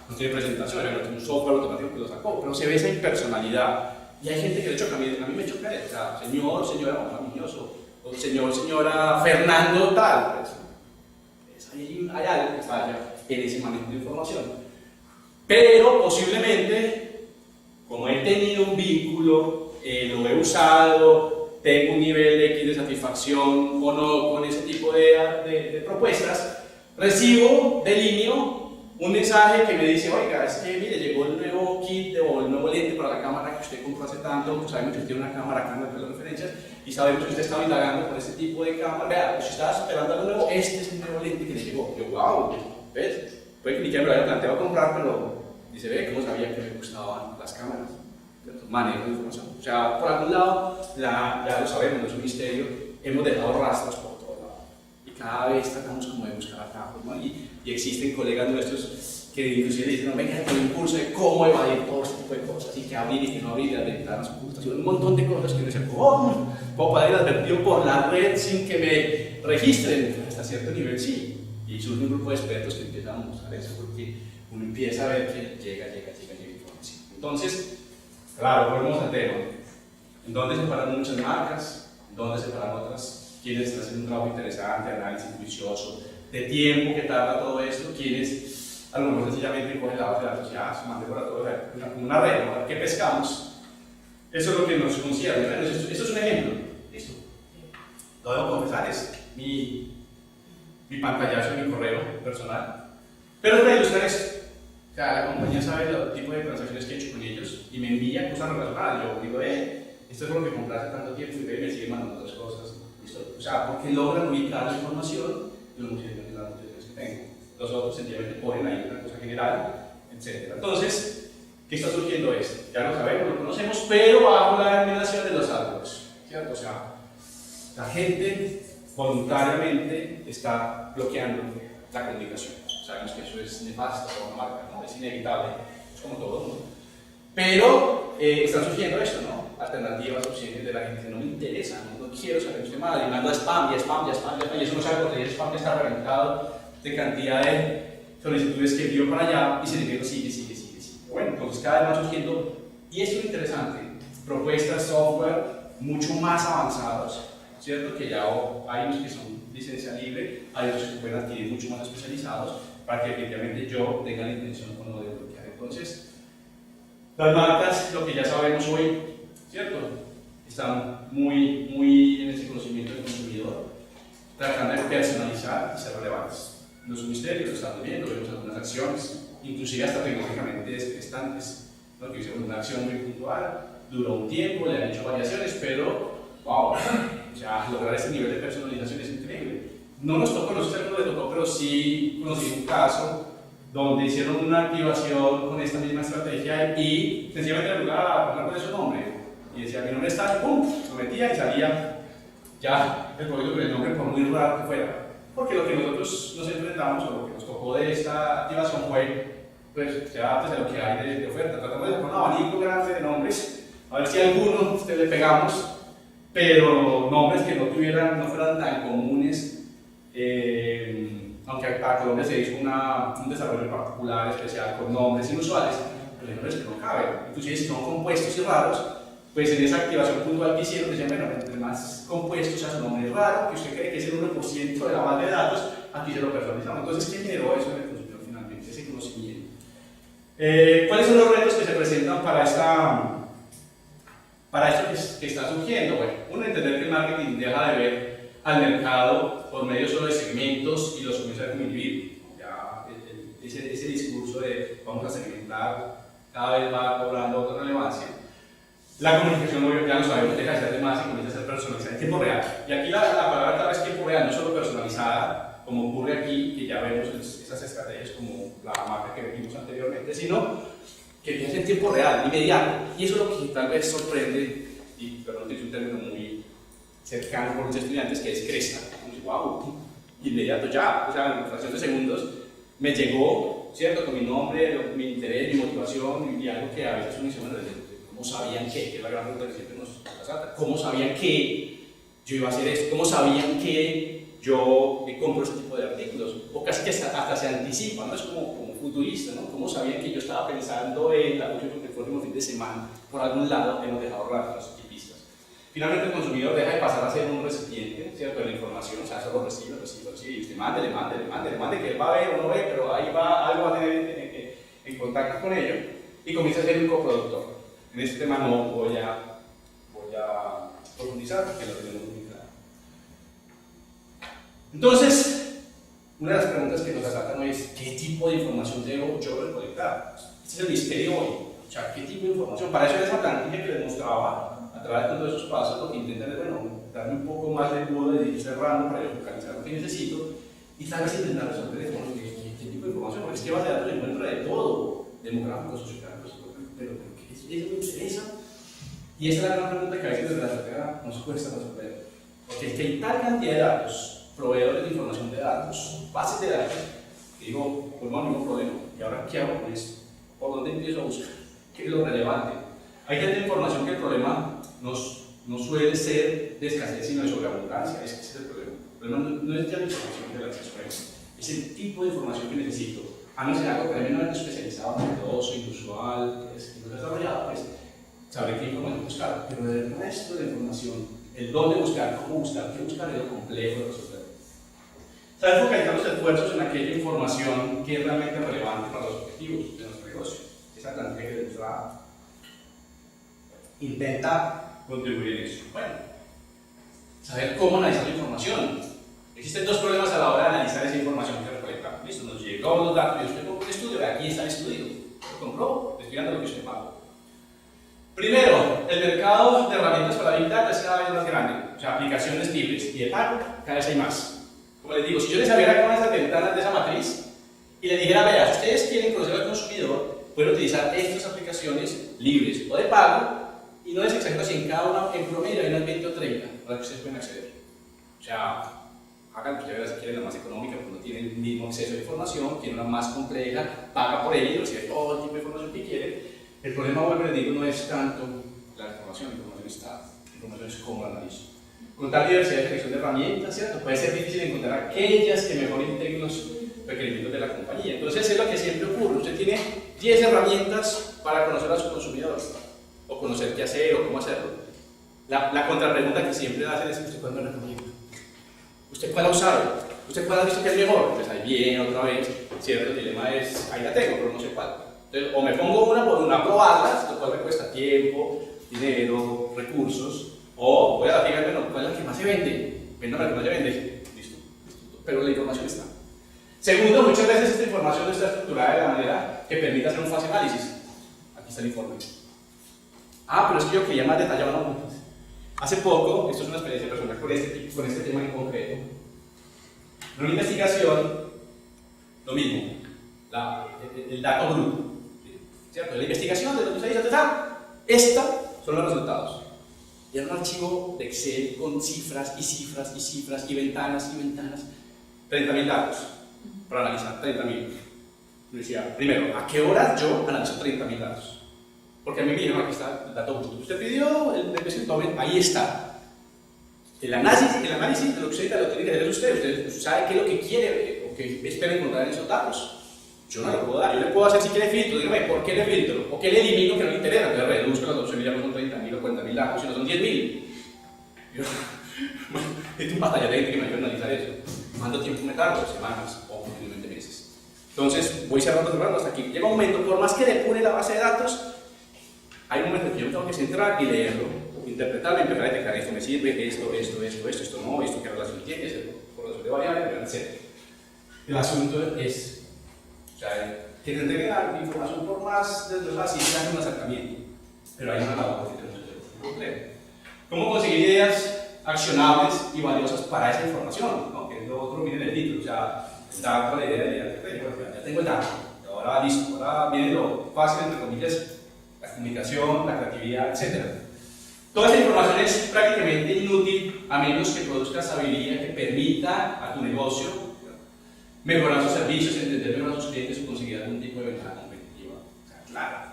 no tiene presentación, no tiene un software automático que lo sacó, pero se ve esa impersonalidad. Y hay gente que le choca, a mí me choca, o sea, señor, señora, Juan Muñoz, o señor, señora, Fernando, tal. Pues hay algo que falla en ese manejo de información. Pero posiblemente, como he tenido un vínculo, lo he usado, tengo un nivel de X de satisfacción o no con ese tipo de propuestas, recibo de línea un mensaje que me dice, oiga, es que mire, llegó el nuevo kit o el nuevo lente para la cámara que usted compró hace tanto, pues sabemos que usted tiene una cámara acá en las referencias y sabemos que usted estaba indagando por este tipo de cámara. Vea, pues si estaba esperando algo nuevo, este es el nuevo lente que le llegó. Yo, wow, ¿ves? Puede que ni siquiera me lo haya planteado comprar, pero dice, ve, ¿cómo sabía que me gustaban las cámaras? Manejo de información. O sea, por algún lado, ya lo sabemos, no es un misterio, hemos dejado rastros por todo lado. Y cada vez tratamos como de buscar atajos, ¿no? Y existen colegas nuestros que inclusive dicen, no, venga, con un curso de cómo evadir todo este tipo de cosas, y que abrir y que no abrir las ventanas ocultas, y un montón de cosas que uno dice, ¿cómo? ¿Puedo poder ir advertido por la red sin que me registren? Hasta cierto nivel sí, Y surge un grupo de expertos que empiezan a mostrar eso, porque uno empieza a ver que llega información. Entonces, claro, volvemos al tema. ¿En dónde se paran muchas marcas? ¿En dónde se paran otras? ¿Quiénes están haciendo un trabajo interesante, análisis juicioso, de tiempo que tarda todo esto? ¿Quiénes a lo mejor sencillamente cogen la base de datos y se mande por todo, como una red, ¿no? ¿Qué pescamos? Eso es lo que nos concierne. Bueno, esto es un ejemplo. Listo. Lo debo confesar, es mi pantallazo en mi correo personal. Pero para ilustrar esto, o sea, la compañía sabe el tipo de transacciones que he hecho con ellos y me envía cosas relacionadas. Yo digo, esto es por lo que compré hace tanto tiempo y me sigue mandando otras cosas. ¿Listo? O sea, porque logran ubicar la información de las motivaciones que tengo. Los otros sencillamente ponen ahí una cosa general, etc. Entonces, ¿qué está surgiendo esto? Ya lo sabemos, lo conocemos, pero bajo la denominación de los árboles, ¿cierto? O sea, la gente voluntariamente está bloqueando la comunicación. Sabemos que eso es nefasto para una marca, ¿no? Es inevitable, es como todo, ¿no? Pero están surgiendo esto, ¿no? Alternativas, opciones de la gente, no me interesa, no quiero saber este tema, y mando spam, y eso no sabe por qué el spam está reventado de cantidad de solicitudes que envío para allá y se le queda sigue. Bueno, entonces cada vez van surgiendo, y esto es interesante, propuestas, software mucho más avanzados, ¿cierto? Que ya hay unos que son licencia libre, hay otros que pueden adquirir mucho más especializados para que efectivamente yo tenga la intención o no de bloquear. Entonces, las marcas, lo que ya sabemos hoy, ¿cierto? Están muy en ese conocimiento del consumidor, tratando de personalizar y ser relevantes. No es un misterio, lo estamos viendo, vemos algunas acciones, inclusive hasta tecnológicamente estantes, ¿no? Que hicieron una acción muy puntual, duró un tiempo, le han hecho variaciones, pero wow, o sea, lograr ese nivel de personalización es increíble. No nos tocó, no sé si le tocó, pero sí conocí un caso donde hicieron una activación con esta misma estrategia y sencillamente le a poner su nombre y decía mi nombre está, ¡pum!, lo metía y salía ya el producto con el nombre por muy raro que fuera. Porque lo que nosotros nos enfrentamos o lo que nos tocó de esta activación fue, pues ya antes de lo que hay de oferta, tratamos de poner un abanico grande de nombres, a ver si alguno le pegamos, pero nombres que no fueran tan comunes, aunque para Colombia se hizo un desarrollo particular, especial, con nombres inusuales, pero hay nombres que no caben, inclusive si son compuestos y raros, pues en esa activación puntual que hicieron, decían, bueno, entre más compuestos sea su nombre raro, que usted cree que es el 1% de la base de datos, aquí se lo personalizamos. Entonces, ¿qué generó eso en el consumidor finalmente? Ese conocimiento. ¿Cuáles son los retos que se presentan para esto que está surgiendo? Bueno, uno, entender que el marketing deja de ver al mercado por medio solo de segmentos y los comienza a como individuo. Ya ese discurso de vamos a segmentar cada vez va cobrando otra relevancia. La comunicación, ya lo sabemos, deja de ser de más y comienza a ser personalizada en tiempo real. Y aquí la palabra cada vez tiempo real, no solo personalizada, como ocurre aquí, que ya vemos esas estrategias como la marca que vimos anteriormente, sino que piensa en tiempo real, inmediato. Y eso es lo que tal vez sorprende, y perdón, es un término muy cercano por los estudiantes, que es cresta. Wow, inmediato ya, o sea, en fracción de segundos me llegó, ¿cierto? Con mi nombre, mi interés, mi motivación y algo que a veces uno dice, bueno, ¿cómo sabían que es la gran pregunta que siempre nos pasa? ¿Cómo sabían que yo iba a hacer esto? ¿Cómo sabían que yo compro este tipo de artículos? O casi que hasta se anticipa, ¿no? Es como futurista, ¿no? ¿Cómo sabían que yo estaba pensando en el próximo fin de semana? Por algún lado hemos dejado rastros y pistas. Finalmente el consumidor deja de pasar a ser un recipiente, ¿cierto? De la información, o sea, solo recibe, y usted mande, que va a ver o no ve, pero ahí va, algo va a tener en contacto con ello, y comienza a ser un coproductor. En este tema no voy a profundizar porque lo tenemos muy claro. Entonces, una de las preguntas que nos asaltan hoy es ¿qué tipo de información debo yo recolectar? Este es el misterio hoy. O sea, ¿qué tipo de información? Para eso esa plantilla que les mostraba, a través de todos esos pasos, lo que intentan es, bueno, darme un poco más de duda de ir cerrando para localizar lo que necesito y tal vez intentar resolver eso. ¿Qué tipo de información? Porque es que base de datos encuentra de todo, demográficos, sociográficos, pero eso me interesa. Y esa es la gran pregunta que a veces desde la estrategia nos cuesta resolver. Porque es que hay tal cantidad de datos, proveedores de información de datos, bases de datos, que digo, pues no hay ningún problema. ¿Y ahora qué hago con eso? ¿Por dónde empiezo a buscar? ¿Qué es lo relevante? Hay tanta información que el problema no suele ser de escasez, sino de sobreabundancia. Ese es el problema. El problema no es ya la información del acceso a eso. Es el tipo de información que necesito. A no ser algo tremendamente especializado, novedoso, inusual, que no es desarrollado, pues sabré qué información buscar. Pero del resto de la información, el dónde buscar, cómo buscar, qué buscar es lo complejo de resolver. Saber focalizar los esfuerzos en aquella información que es realmente relevante para los objetivos de nuestro negocio. Esa estrategia que les intenta contribuir en eso. Bueno, saber cómo analizar la información. Existen dos problemas a la hora de analizar esa información que recolectamos. Listo, nos llegó los datos y usted compró un estudio, aquí está el estudio. Lo compró, estoy dando lo que usted pagó. Primero, el mercado de herramientas para Big Data es cada vez más grande. O sea, aplicaciones libres y de pago, cada vez hay más. Como les digo, si yo les abriera con esas ventanas de esa matriz y les dijera, vea, si ustedes quieren conocer al consumidor, pueden utilizar estas aplicaciones libres o de pago, y no les exagero si en cada una, en promedio, hay unas 20 o 30 para que ustedes puedan acceder. O sea, hagan que ustedes quieren la más económica, porque no tienen el mismo acceso a la información, quieren una más compleja, paga por ella y recibe todo el tipo de información que quieren. El problema, vuelvo a decir, no es tanto la información está, la información es cómo la analizo. Con tal diversidad de selección de herramientas, ¿cierto? Puede ser difícil encontrar aquellas que mejor integren los requerimientos de la compañía. Entonces es lo que siempre ocurre, usted tiene 10 herramientas para conocer a su consumidor, o conocer qué hacer, o cómo hacerlo. La contrapregunta que siempre hacen es, ¿usted cuál me recomienda? ¿Usted cuál ha usado? ¿Usted cuál ha visto que es mejor? Pues ahí viene otra vez, ¿cierto? El dilema es, ahí la tengo, pero no sé cuál. Entonces, o me pongo una por una a probarlas, lo cual me cuesta tiempo, dinero, recursos, o voy a la tienda, bueno, ¿cuál es la que más se vende? Véndame la que más se vende. Listo. Pero la información está. Segundo, muchas veces esta información no está estructurada de la manera que permita hacer un fácil análisis. Aquí está el informe. Ah, pero es que yo quería más detallado, ¿no? Hace poco, esto es una experiencia personal con este tema en concreto, en una investigación, lo mismo, el dato bruto, ¿cierto? La investigación de lo que usted dice, estos son los resultados. Y era un archivo de Excel con cifras y cifras y cifras y ventanas y ventanas, 30.000 datos para analizar 30.000. Yo decía, primero, ¿a qué horas yo analizo 30.000 datos? Porque a mí me dijeron, aquí está el dato bruto. Usted pidió el presentable, ahí está. El análisis de lo que usted lo tiene que hacer usted sabe qué es lo que quiere o qué espera encontrar en esos datos. Yo no le puedo dar, yo le puedo hacer si quiere filtro, dígame, ¿por qué le filtro? ¿O qué le elimino que no le interesa? Entonces reduzco las opciones, ya no son 30.000 o 40.000 datos, sino son 10.000. Es un batalla de gente que me ayuda a analizar eso. ¿Cuánto tiempo me tardo? Semanas o posiblemente meses. Entonces voy cerrando hasta aquí. Llega un momento, por más que depure la base de datos, hay un momento que yo tengo que centrar y leerlo, interpretarlo, empezar a detectar esto me sirve, esto no, esto qué relación tiene, correlación de variables, etc. El asunto es, o sea, que tendré que dar información por más desglosada si se hace un acercamiento, pero hay una labor que tenemos que hacer complejo. ¿Cómo conseguir ideas accionables y valiosas para esa información? ¿No? Que es lo otro, miren el título, o sea, está con la idea de ya tengo el dato, ahora listo, ahora viene lo fácil, entre comillas, la comunicación, la creatividad, etc. Toda esa información es prácticamente inútil a menos que produzcas habilidad que permita a tu negocio mejorar sus servicios, entender mejor a sus clientes o conseguir algún tipo de ventaja competitiva. O sea, claro,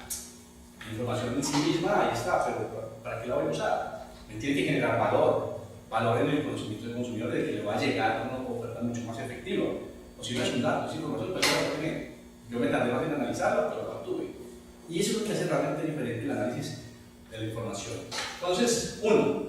la información en sí misma ahí está, pero ¿para qué la voy a usar? Me tiene que generar valor en el conocimiento del consumidor de que le va a llegar a una oferta mucho más efectiva. O si no es un dato, es información que va tener. Yo me tardé más en analizarlo, pero la obtuve. Y eso es lo que hace realmente diferente el análisis de la información. Entonces, 1.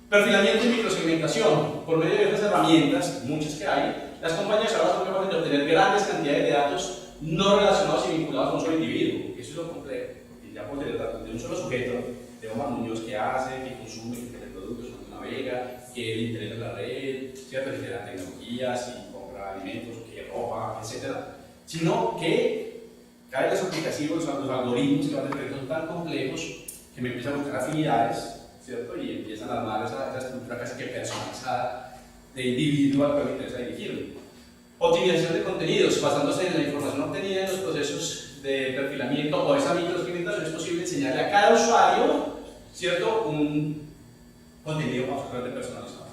Perfilamiento y microsegmentación. Por medio de estas herramientas, muchas que hay, las compañías ahora son capaces de obtener grandes cantidades de datos no relacionados y vinculados a un solo individuo. Eso es lo complejo, porque ya por tener datos de un solo sujeto, de Omar Muñoz que hace, que consume, que tiene productos, que navega, que le interesa la red, ¿cierto? Que le da tecnologías y compra alimentos, que ropa, etc. Sino que cada vez los aplicativos, los algoritmos que van a tener son tan complejos que me empiezan a buscar afinidades, ¿cierto? Y empiezan a armar esa estructura casi que personalizada de individuo al cual me interesa dirigirlo. Optimización de contenidos, basándose en la información obtenida en los procesos de perfilamiento o esa microsegmentación, es posible enseñarle a cada usuario, ¿cierto? Un contenido absolutamente personalizado.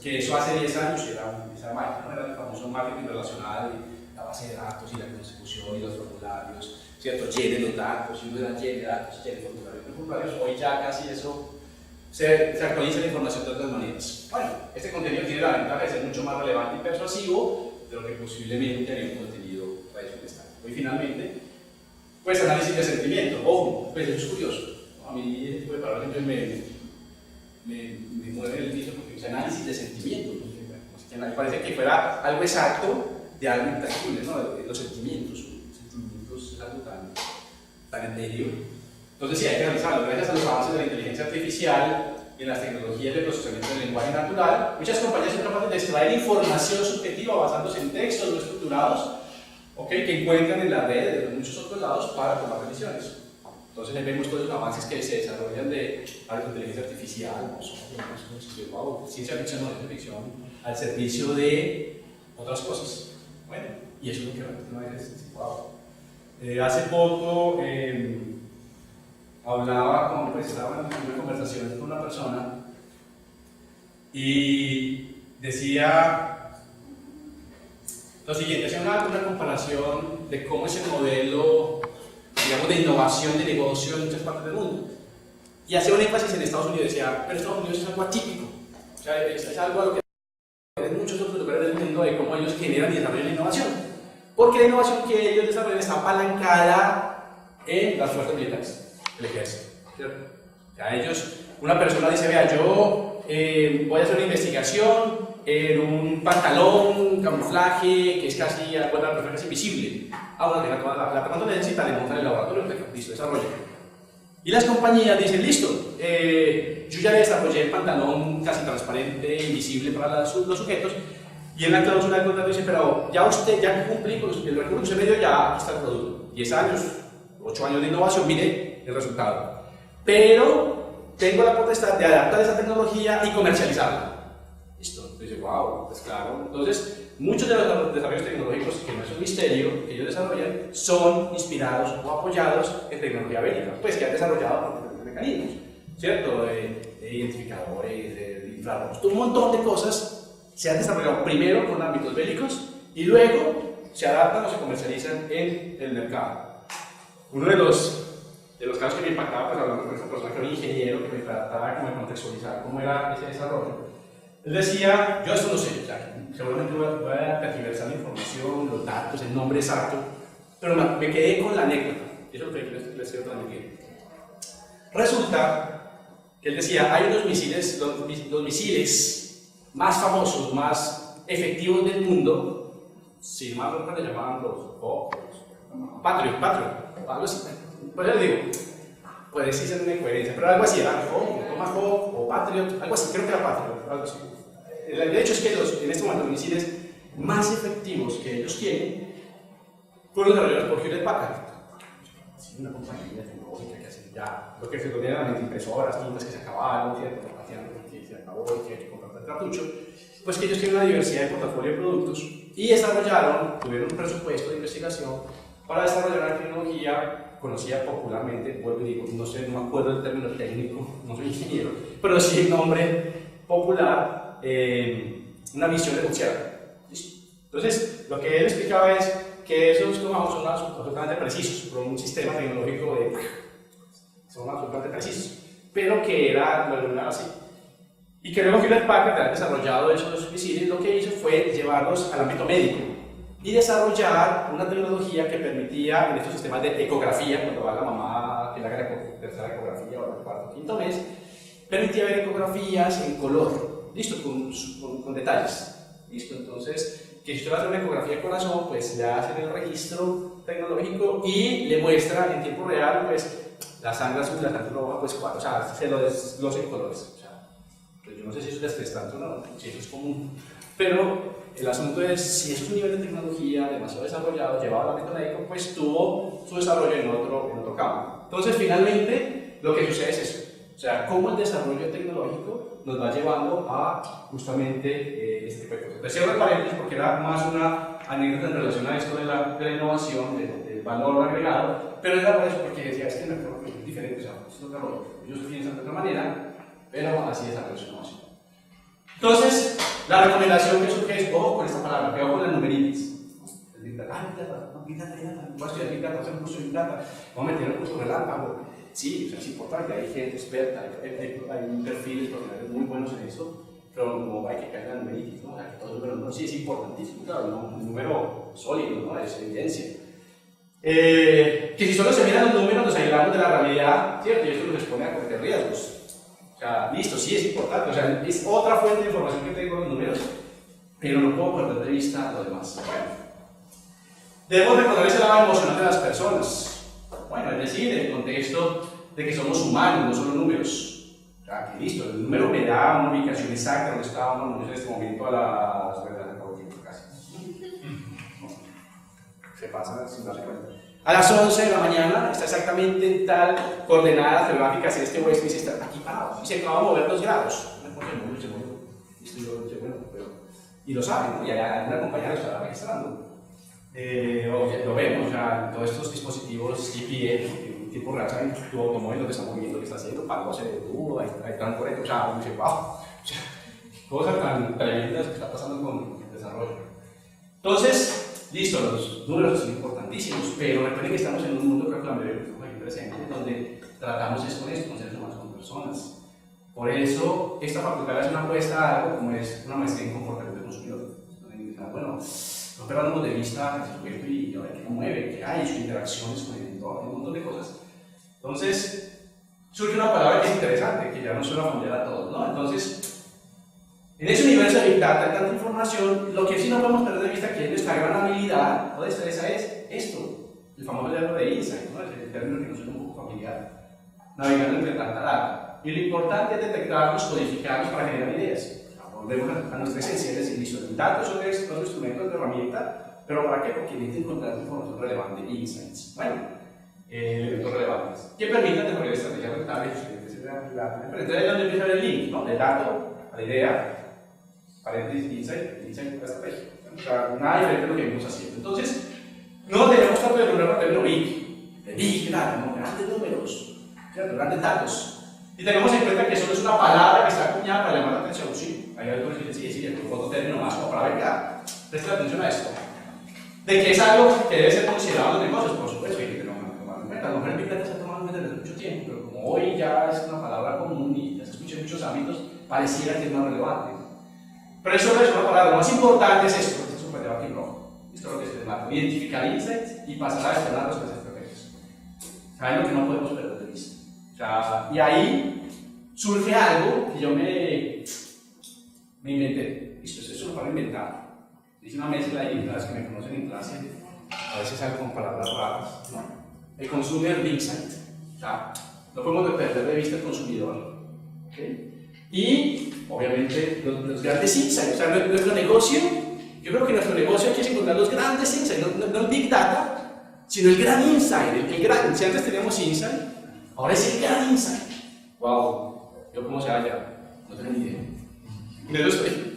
Que eso hace 10 años era esa máquina, ¿no? Era el famoso marketing relacional, la base de datos y la consecución y los formularios, ¿cierto? Llene los datos, y uno llene datos, llene formularios. Hoy ya casi eso se actualiza la información de otras maneras. Bueno, este contenido tiene la ventaja de ser mucho más relevante y persuasivo de lo que posiblemente habíamos tenido tradicionalmente. Y finalmente, pues análisis de sentimiento. Ojo, pues eso es curioso. A mí ese tipo de palabras siempre me mueve el piso porque es análisis de sentimiento. Me parece que fuera algo exacto de algo intangible, ¿no? De los sentimientos. Los sentimientos es algo tan etéreo. Entonces sí, hay que analizarlo. Gracias a los avances de la inteligencia artificial y en las tecnologías de procesamiento del lenguaje natural, muchas compañías son capaces de extraer información subjetiva basándose en textos no estructurados, ¿okay?, que encuentran en la red de muchos otros lados para tomar decisiones. Entonces ahí vemos todos los avances que se desarrollan de la inteligencia artificial, ciencia ficción, no ciencia ficción, al servicio de otras cosas. Bueno, y eso es lo que realmente no es wow. Hace poco hablaba, estaba en una conversación con una persona y decía lo siguiente, hacía una comparación de cómo es el modelo, digamos, de innovación de negocio en muchas partes del mundo. Y hacía un énfasis en Estados Unidos, decía, pero Estados Unidos es algo atípico, o sea, es algo a lo que en muchos otros lugares del mundo de cómo ellos generan y desarrollan la innovación. Porque la innovación que ellos desarrollan está apalancada en las fuerzas militares, el ejército, ¿cierto? O sea, ellos, una persona dice, vea, yo voy a hacer una investigación en un pantalón, camuflaje, que es casi, bueno, la persona es invisible. Bueno, la persona necesita de montar el laboratorio, listo, desarrolla. Y las compañías dicen, listo, yo ya desarrollé el pantalón casi transparente, invisible para los sujetos, y en la cláusula del contrato dice, pero ya usted, ya cumplí con el recurso que usted me dio, ya aquí está el producto. 10 años, 8 años de innovación, mire el resultado. Pero tengo la potestad de adaptar esa tecnología y comercializarla. Listo, entonces, wow, pues claro. Entonces, muchos de los desarrollos tecnológicos, que no es un misterio, que ellos desarrollan, son inspirados o apoyados en tecnología bélica, pues que han desarrollado por diferentes mecanismos, ¿cierto? De identificadores, de infrarrojos, un montón de cosas se han desarrollado primero con ámbitos bélicos y luego se adaptan o se comercializan en el mercado. Uno de los casos que me impactaba, pues hablando con esta persona que era un ingeniero, que me trataba como de contextualizar cómo era ese desarrollo. Él decía, yo esto no sé, seguramente voy a tergiversar la información, los datos, el nombre exacto, pero me quedé con la anécdota, y eso es lo que les quiero transmitir. Resulta que él decía, hay unos misiles, los misiles más famosos, más efectivos del mundo, si más o menos le llamaban los Patriot, algo así. Pues yo le digo, puede sí ser una incoherencia, pero algo así, era Tomahawk o Patriot, algo así, creo que era Patriot, algo así. El hecho es que en este momento los misiles más efectivos que ellos tienen fueron desarrollados por Hewlett Packard. Una compañía tecnológica que hace ya lo que se considera las impresoras, tintas que se acabaron, ¿cierto? Que se acabó y que hay que comprar el cartucho. Pues que ellos tienen una diversidad de portafolio de productos y desarrollaron, tuvieron un presupuesto de investigación para desarrollar una tecnología conocida popularmente, vuelvo y digo, no sé, no me acuerdo del término técnico, no soy ingeniero, pero sí el nombre popular, una visión de bucear. Entonces, lo que él explicaba es que esos tomahawks son absolutamente precisos, por un sistema tecnológico son absolutamente precisos, pero que era lo iluminaba así. Y que luego Hewlett Packard, al desarrollado esos misiles, lo que hizo fue llevarlos al ámbito médico y desarrollar una tecnología que permitía en estos sistemas de ecografía, cuando va la mamá que le haga la tercera ecografía o el cuarto o quinto mes, permitía ver ecografías en color, listo, con detalles. Listo, entonces, que si usted va a hacer una ecografía de corazón, pues le hacen el registro tecnológico y le muestra en tiempo real, pues, la sangre azul, la sangre roja, pues, o sea, se lo desglosa en colores. O sea, pues yo no sé si eso es desgastante o no, si eso es común. Pero el asunto es, si es un nivel de tecnología demasiado desarrollado, llevado al ámbito médico, pues tuvo su desarrollo en otro campo. Entonces, finalmente, lo que sucede es eso. O sea, cómo el desarrollo tecnológico nos va llevando a justamente este tipo de cosas. Te cierro el paréntesis porque era más una anécdota en relación a esto de la innovación, del valor agregado, pero era por eso, porque decía, es que el mercado es diferente, o sea, es otra cosa. Ellos piensan de otra manera, pero así desarrolla su innovación. Entonces, la recomendación que surge es, ojo con esta palabra, que ojo con las numeritis. El Big Data, Big Data, voy a estudiar Big Data, hacer un curso de Big Data, voy a meter un curso relámpago. Sí, o sea, es importante, hay gente experta, hay perfiles profesionales muy buenos en eso, pero como hay que caer en la numeritis, ¿no? O sea, que todo el número sí es importantísimo, claro, ¿no? Un número sólido, ¿no? Es evidencia. Que si solo se miran los números nos aislamos de la realidad, ¿cierto? Y esto nos expone a correr riesgos. O sea, listo, sí es importante, o sea, es otra fuente de información que tengo los números, pero no puedo perder de vista lo demás. Bueno, debemos recordar ese lado emocional de las personas. Bueno, es decir, en el contexto de que somos humanos, no solo números. O sea, que listo, el número me da una ubicación exacta donde estábamos en este momento a las casi. Se pasa sin darse cuenta. A las 11 de la mañana está exactamente en tal coordenada geográfica, si este oeste está aquí parado y se acaba de mover 2 grados. Y lo saben, ¿no? Y alguna compañera lo estará registrando. Lo vemos, o sea, todos estos dispositivos GPS, tipo real, tu automóvil, lo que está moviendo, lo que está haciendo, paró, se detuvo, hay transporte, o sea, dice, wow, o sea, cosas tan tremendas que está pasando con el desarrollo. Entonces, listo, los números son importantísimos, pero recuerden que estamos en un mundo, creo que la mayoría de presente, donde tratamos esto con esto, con seres humanos, con personas. Por eso, esta facultad es una apuesta a algo como es una maestría en comportamiento del consumidor. Bueno, no perdamos de vista el sujeto y a ver qué mueve, qué hay, sus interacciones con el entorno, un montón de cosas. Entonces, surge una palabra que es interesante, que ya no suena familiar a todos, ¿no? Entonces, en ese universo de Big Data, de tanta información, lo que sí no podemos perder de vista que es nuestra gran habilidad o destreza es esto, el famoso término de insight, ¿no? El término que nos suena un poco familiar, navegando entre tanta data. Y lo importante es detectarlos, codificarlos para generar ideas. Volvemos a nuestra esencia, es decir, listo, el dato son nuestros instrumentos de herramienta, pero ¿para qué? Porque necesito encontrar información relevante, insights. Bueno, elementos relevantes que permitan desarrollar estrategias rentables. Entonces es donde empieza el link, ¿no? Del dato a la idea, paréntesis, insight a la estrategia. O sea, nada diferente a lo que venimos haciendo. Entonces, no debemos tanto de problema con el término big data, ¿no? Grandes números, ¿cierto? Grandes datos. Y tenemos en cuenta que solo es una palabra que está acuñada para llamar la atención. Sí, hay algo que sí, otro término más como para venga, presta atención a esto. De que es algo que debe ser considerado en los negocios, por supuesto, y que no tomar en cuenta. A lo mejor el Big Data se ha tomado en cuenta desde mucho tiempo, pero como hoy ya es una palabra común y ya se escucha en muchos ámbitos, pareciera que es más relevante. Pero eso no es una palabra, lo más importante es esto, este es un debate aquí rojo. Esto es lo que se marca: identificar insights y pasar a externar las estrategias. ¿Saben lo que no podemos perder de vista? O sea, y ahí surge algo que yo me inventé. Eso lo puedo inventar. Hice una mezcla de las que me conocen en clase, a veces salgo con palabras raras, ¿no? El consumer insight. O sea, no podemos perder de vista el consumidor. ¿Okay? Y, obviamente, los grandes insights. O sea, nuestro negocio, yo creo que nuestro negocio aquí es encontrar los grandes insights, no el Big Data, sino el gran insight. El gran, si antes teníamos insight, ahora es el gran insight. Wow, ¿yo cómo se halla? No tengo ni idea. De eso estoy.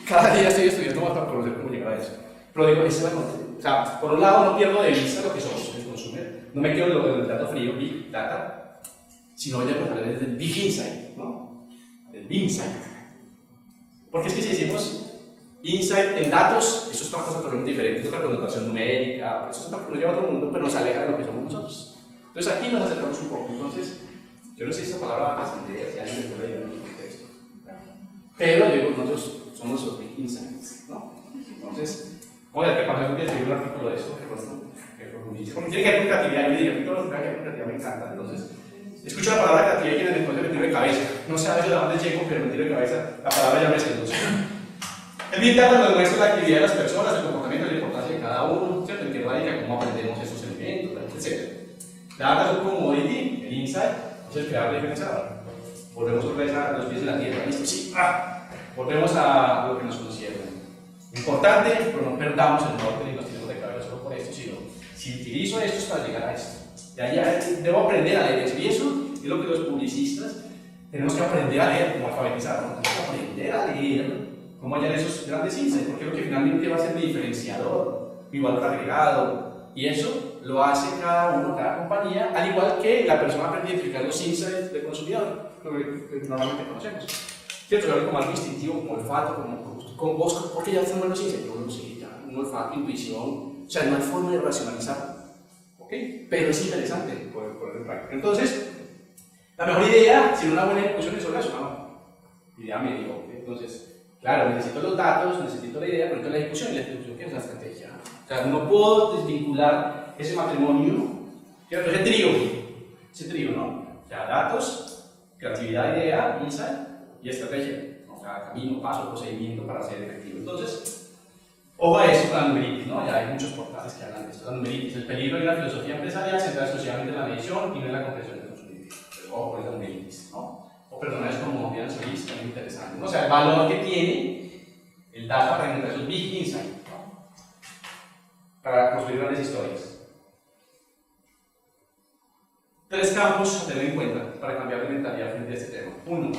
Cada día estoy estudiando más para conocer cómo llegar a eso. Pero digo, ese va a contar. O sea, por un lado no pierdo de vista lo que somos, el consumer. No me quedo en lo del dato frío, Big Data, sino voy a hablar desde el Big Insight, ¿no? Del Big Insight. Porque es que si decimos insight en datos, eso es una cosa totalmente diferente, es otra connotación numérica, eso nos lleva a otro mundo, pero nos aleja de lo que somos nosotros. Entonces aquí nos acercamos un poco. Entonces, yo no sé si esta palabra va a entender, si alguien me puede ayudar en el contexto. Pero digo, nosotros somos los Big Insights, ¿no? Entonces, voy a pasar un día a escribir un artículo de esto, porque tiene que ver con creatividad. Yo digo, todo lo que tenga que ver con creatividad me encanta. Entonces, escucho la palabra creatividad y en el entonces me tiro de cabeza. No sé a veces de dónde llego, pero me tiro de cabeza, la palabra ya me seduce. El Big Data nos muestra la actividad de las personas, el comportamiento y la importancia de cada uno, ¿cierto? En qué radica, cómo aprendemos esos elementos, etc. La data es un commodity, el insight, entonces crear la diferenciador. Volvemos otra vez a los pies de la tierra, ¿listo? Sí, volvemos a lo que nos conocieron. Importante, pero no perdamos el norte ni nos tiremos de cabeza solo por esto, sino si utilizo esto es para llegar a esto. De ahí debo aprender a leer eso. Y eso es lo que los publicistas tenemos que aprender a leer, como alfabetizar, ¿no? Tenemos que aprender a leer cómo hallar esos grandes insights, porque es lo que finalmente va a ser mi diferenciador, mi valor agregado. Y eso lo hace cada uno, cada compañía, al igual que la persona aprende a identificar los insights del consumidor, lo que normalmente conocemos. ¿Cierto? Yo hablo como algo instintivo, como olfato, como vos, porque ya están buenos insights, yo no sé, ya, un olfato, intuición, o sea, no hay forma de racionalizar, ¿ok? Pero es interesante ponerlo en práctica. Entonces, la mejor idea, sin una buena ejecución, es eso, ¿no? idea mediocre. Entonces, claro, necesito los datos, necesito la idea, pero entonces la ejecución, y la ejecución, ¿qué es la estrategia? O sea, no puedo desvincular ese matrimonio, ese trío, ¿no? O sea, datos, creatividad, idea, insight y estrategia. O sea, camino, paso, procedimiento para ser efectivo. Entonces, ojo a eso con la numeritis, ¿no? Ya hay muchos portales que hablan de esto. La numeritis, el peligro de la filosofía empresarial centrada exclusivamente en la medición y no en la comprensión del consumidor. Ojo con la numeritis, ¿no? O personajes como Diana Solís, también interesante, ¿no? O sea, el valor que tiene el data para encontrar esos big insights, ¿no? Para construir grandes historias. 3 campos a tener en cuenta para cambiar de mentalidad frente a este tema. 1.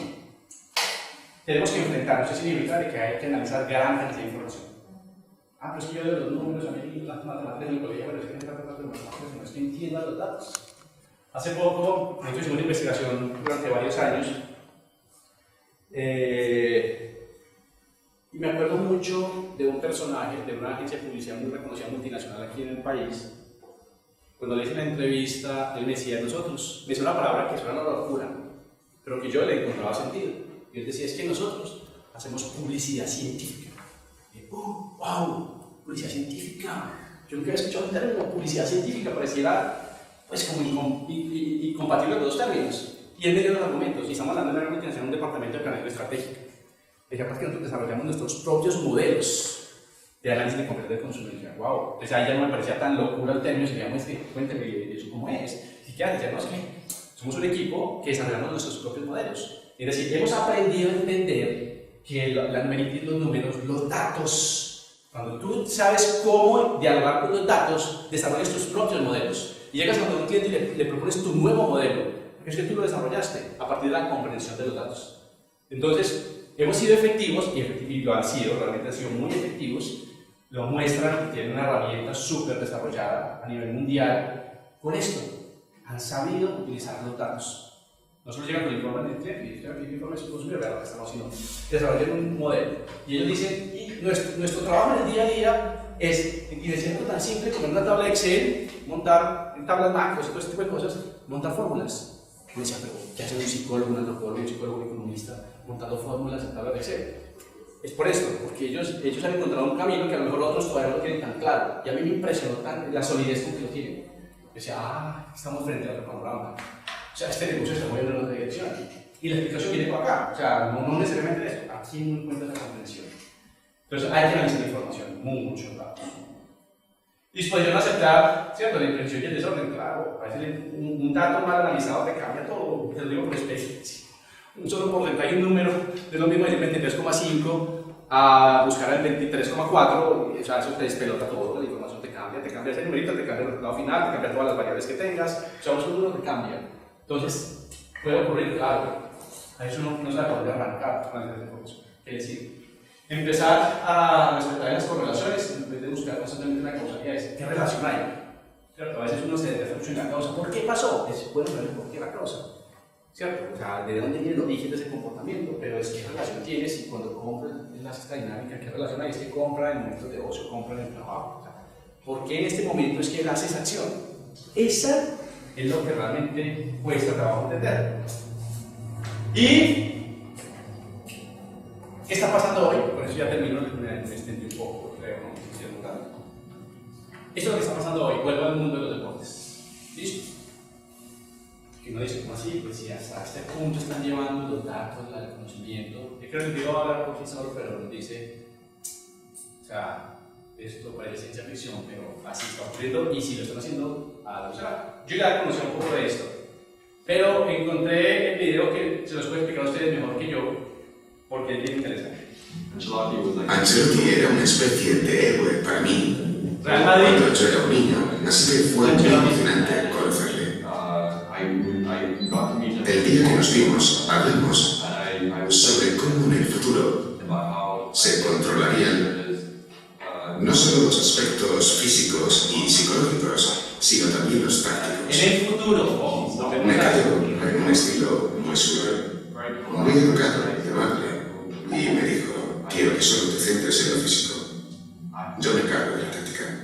Tenemos que enfrentarnos, eso significa que hay que analizar gran cantidad de información. Pero es que yo de los números, a mí las matemáticas en el colegio, pero es que me trata de matemáticas, no es que entienda los datos. Hace poco, nosotros hicimos una investigación durante varios años, y me acuerdo mucho de un personaje de una agencia de publicidad muy reconocida multinacional aquí en el país. Cuando le hice una entrevista, él me decía, nosotros, me hizo una palabra que suena una locura, pero que yo le encontraba sentido. Y él decía, es que nosotros hacemos publicidad científica. Y, ¡wow! Publicidad científica. Yo nunca había escuchado el término publicidad científica, pareciera pues, como incompatible los dos términos. Y él me dio los argumentos, y estamos hablando de una multinacional, un departamento de planeación estratégica. Le dije, aparte que nosotros desarrollamos nuestros propios modelos de análisis de competencia del consumidor. Y decía, wow, entonces ahí ya no me parecía tan locura el término, sería, cuénteme eso cómo es. ¿Y qué hace? Decía, no, es que somos un equipo que desarrollamos nuestros propios modelos. Es decir, hemos aprendido a entender que la numeritis, los números, los datos, cuando tú sabes cómo dialogar con los datos, desarrollas tus propios modelos. Y llegas a un cliente y le propones tu nuevo modelo, porque es que tú lo desarrollaste a partir de la comprensión de los datos. Entonces, hemos sido efectivos, y lo han sido, realmente han sido muy efectivos. Lo muestran, tienen una herramienta súper desarrollada a nivel mundial. Con esto, han sabido utilizar los datos. No solo llegan con el informe del cliente, y el informe es consumidor, lo que estamos haciendo. Desarrollan un modelo. Y ellos dicen, y nuestro trabajo en el día a día es, y de algo tan simple como en una tabla de Excel, montar tablas macros y todo este tipo de cosas, montar fórmulas. Me decía, pero ¿qué hace un psicólogo, un antropólogo, un psicólogo, un economista montando fórmulas en tablas de Excel? Es por esto, porque ellos han encontrado un camino que a lo mejor otros todavía no lo tienen tan claro. Y a mí me impresionó la solidez con que lo tienen. Yo decía, estamos frente a otro panorama. O sea, este negocio está moviendo en otra dirección. Y la explicación viene por acá. O sea, no necesariamente eso. Aquí no encuentras la comprensión. Entonces hay que analizar la información, muchos datos. Disposición a aceptar, ¿cierto? La impresión y el desorden, claro. A veces un dato mal analizado te cambia todo. Te lo digo por experiencia. Un solo porcentaje, un número, es lo mismo decir 23,5 a buscar el 23,4, o sea, eso te despelota todo, la información te cambia ese numerito, te cambia el resultado final, te cambia todas las variables que tengas, o sea, un solo número te cambia. Entonces, puede ocurrir, claro, a eso no se va a poder arrancar con la información. Es decir, empezar a respetar las correlaciones en vez de buscar constantemente una causalidad, es ¿qué relación hay? ¿Cierto? A veces uno se deja mucho en la causa, ¿por qué pasó? Es bueno saber por qué la causa. ¿Cierto? O sea, de dónde viene el origen de ese comportamiento, pero es qué relación tienes y cuando compras en esta dinámica, qué relación hay, es que compra en momentos de ocio, compra en el trabajo. O sea, ¿por qué en este momento es que él hace esa acción? Esa es lo que realmente cuesta trabajo entender. ¿Y qué está pasando hoy? Por eso ya termino, me extendí un poco, creo, ¿no? Esto es lo que está pasando hoy, vuelvo al mundo de los deportes. ¿Listo? Que uno dice, ¿cómo así? Pues si hasta este punto están llevando los datos, el conocimiento. Yo creo que yo hablar por sí solo, pero nos dice, o sea, esto parece ciencia ficción, pero así está ocurriendo y si lo están haciendo, o sea, yo ya conocí un poco de esto, pero encontré el video que se los puede explicar a ustedes mejor que yo, porque es bien interesante. Ancelotti era una especie de héroe para mí. Real Madrid. Cuando yo era un niño, así que fue muy emocionante conocerle. El día que nos vimos, hablamos sobre cómo en el futuro se controlarían no solo los aspectos físicos y psicológicos, sino también los tácticos. En el futuro, Me cayó en un estilo muy suave, muy educado y amable, y me dijo, quiero que solo te centres en lo físico. Yo me cargo de la táctica.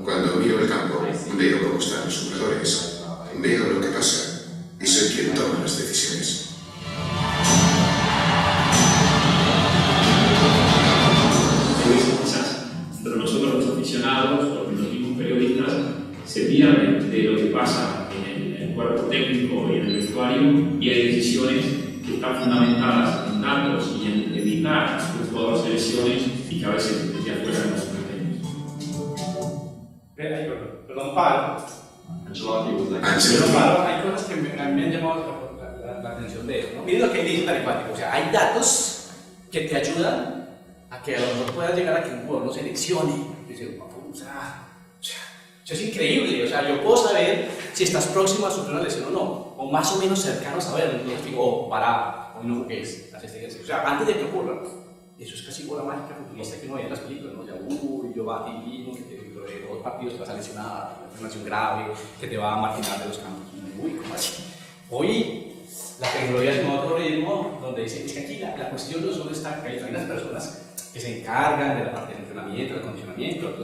Cuando miro el campo, veo cómo están los jugadores, veo lo que pasa, y soy quien toma las decisiones. técnico y en el vestuario, y hay decisiones que están fundamentadas en datos y en evitar que el jugador se lesione y que a veces desde afuera no se Perdón, paro. Hay cosas que a mí me han llamado la atención de eso, ¿no? Miren lo que dice tan empático, o sea, hay datos que te ayudan a que a lo mejor puedas llegar a que un jugador no se lesione. O sea, es increíble, o sea, yo puedo saber si estás próximo a sufrir una lesión o no, o más o menos cercano a saberlo, entonces digo, oh, para, hoy no jugues, haz este ejercicio, o sea, antes de que ocurra. Eso es casi bola mágica futbolista que uno veía en las películas, ¿no? O sea, yo bati divino, que dentro de 2 partidos te vas a lesionar, una enfermedad grave, que te va a marginar de los campos. Uy, ¿cómo así? Hoy la tecnología es un otro ritmo donde dicen, es que aquí la cuestión no solo está que hay unas personas que se encargan de la parte del entrenamiento, del condicionamiento,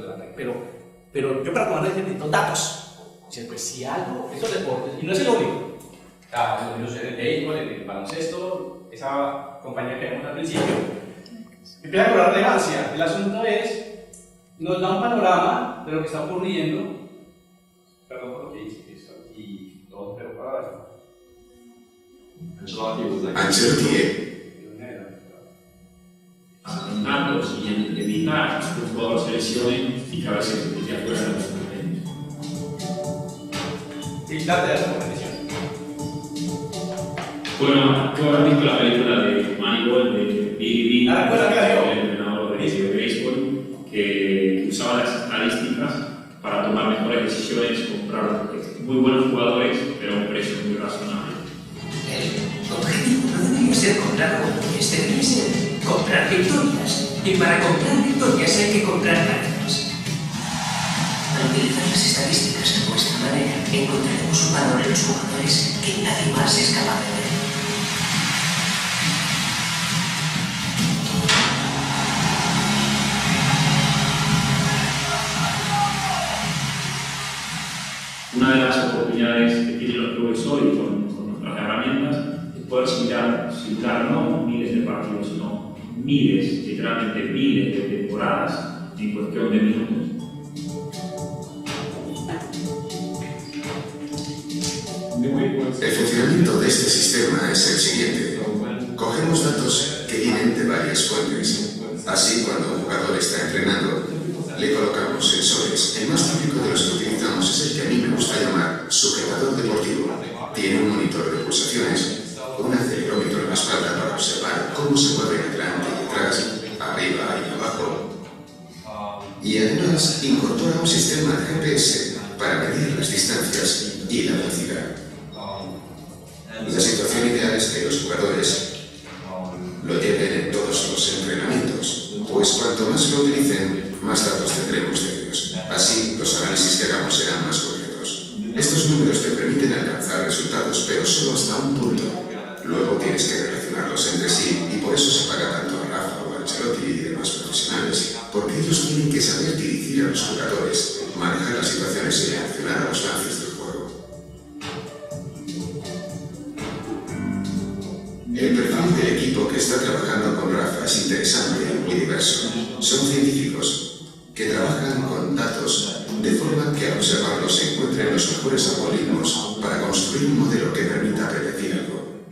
pero yo para tomar necesito datos. O sea, pues si algo, estos deportes, y no es el único, o sea, yo sé del béisbol, del baloncesto, esa compañía que vemos al principio, empieza a cobrar relevancia. El asunto es, nos da un panorama de lo que está ocurriendo. Perdón por lo que hice, y todo, pero para eso. Ancelotti datos y en evitar que el jugador se lesione y que a veces desde afuera no se Sí, date esa competición. Bueno, tú habrás visto la película de Moneyball de Billy Beane, el entrenador de béisbol, que usaba las estadísticas para tomar mejores decisiones, comprar muy buenos jugadores, pero a un precio muy razonable. El objetivo no debería ser comprar jugadores, debería ser comprar victorias. Y para comprar victorias hay que comprar cartas. Al utilizar las estadísticas de vuestra manera, encontraremos un valor en los jugadores que nadie más es capaz de ver. Una de las oportunidades que tienen los clubes hoy con nuestras herramientas es poder simular no miles de partidos, sino miles, literalmente miles de temporadas en cuestión de minutos. El funcionamiento de este sistema es el siguiente. Cogemos datos que vienen de varias fuentes. Así, cuando un jugador está entrenando, le colocamos sensores. El más típico de los que utilizamos es el que a mí me gusta llamar sujetador deportivo. Tiene un monitor de pulsaciones, un acelerómetro en la espalda para observar cómo se mueve adelante y atrás, arriba y abajo. Y además incorpora un sistema de GPS para medir las distancias y la velocidad. La situación ideal es que los jugadores lo lleven en todos los entrenamientos, pues cuanto más lo utilicen, más datos tendremos de ellos. Así, los análisis que hagamos serán más concretos. Estos números te permiten alcanzar resultados, pero solo hasta un punto. Luego tienes que relacionarlos entre sí, y por eso se paga tanto a Rafa o a Ancelotti y demás profesionales, porque ellos tienen que saber dirigir a los jugadores, manejar las situaciones y reaccionar a los lances del juego. El perfil del equipo que está trabajando con Rafa es interesante y muy diverso. Son científicos que trabajan con datos de forma que al observarlos se encuentren los mejores algoritmos para construir un modelo que permita predecir algo.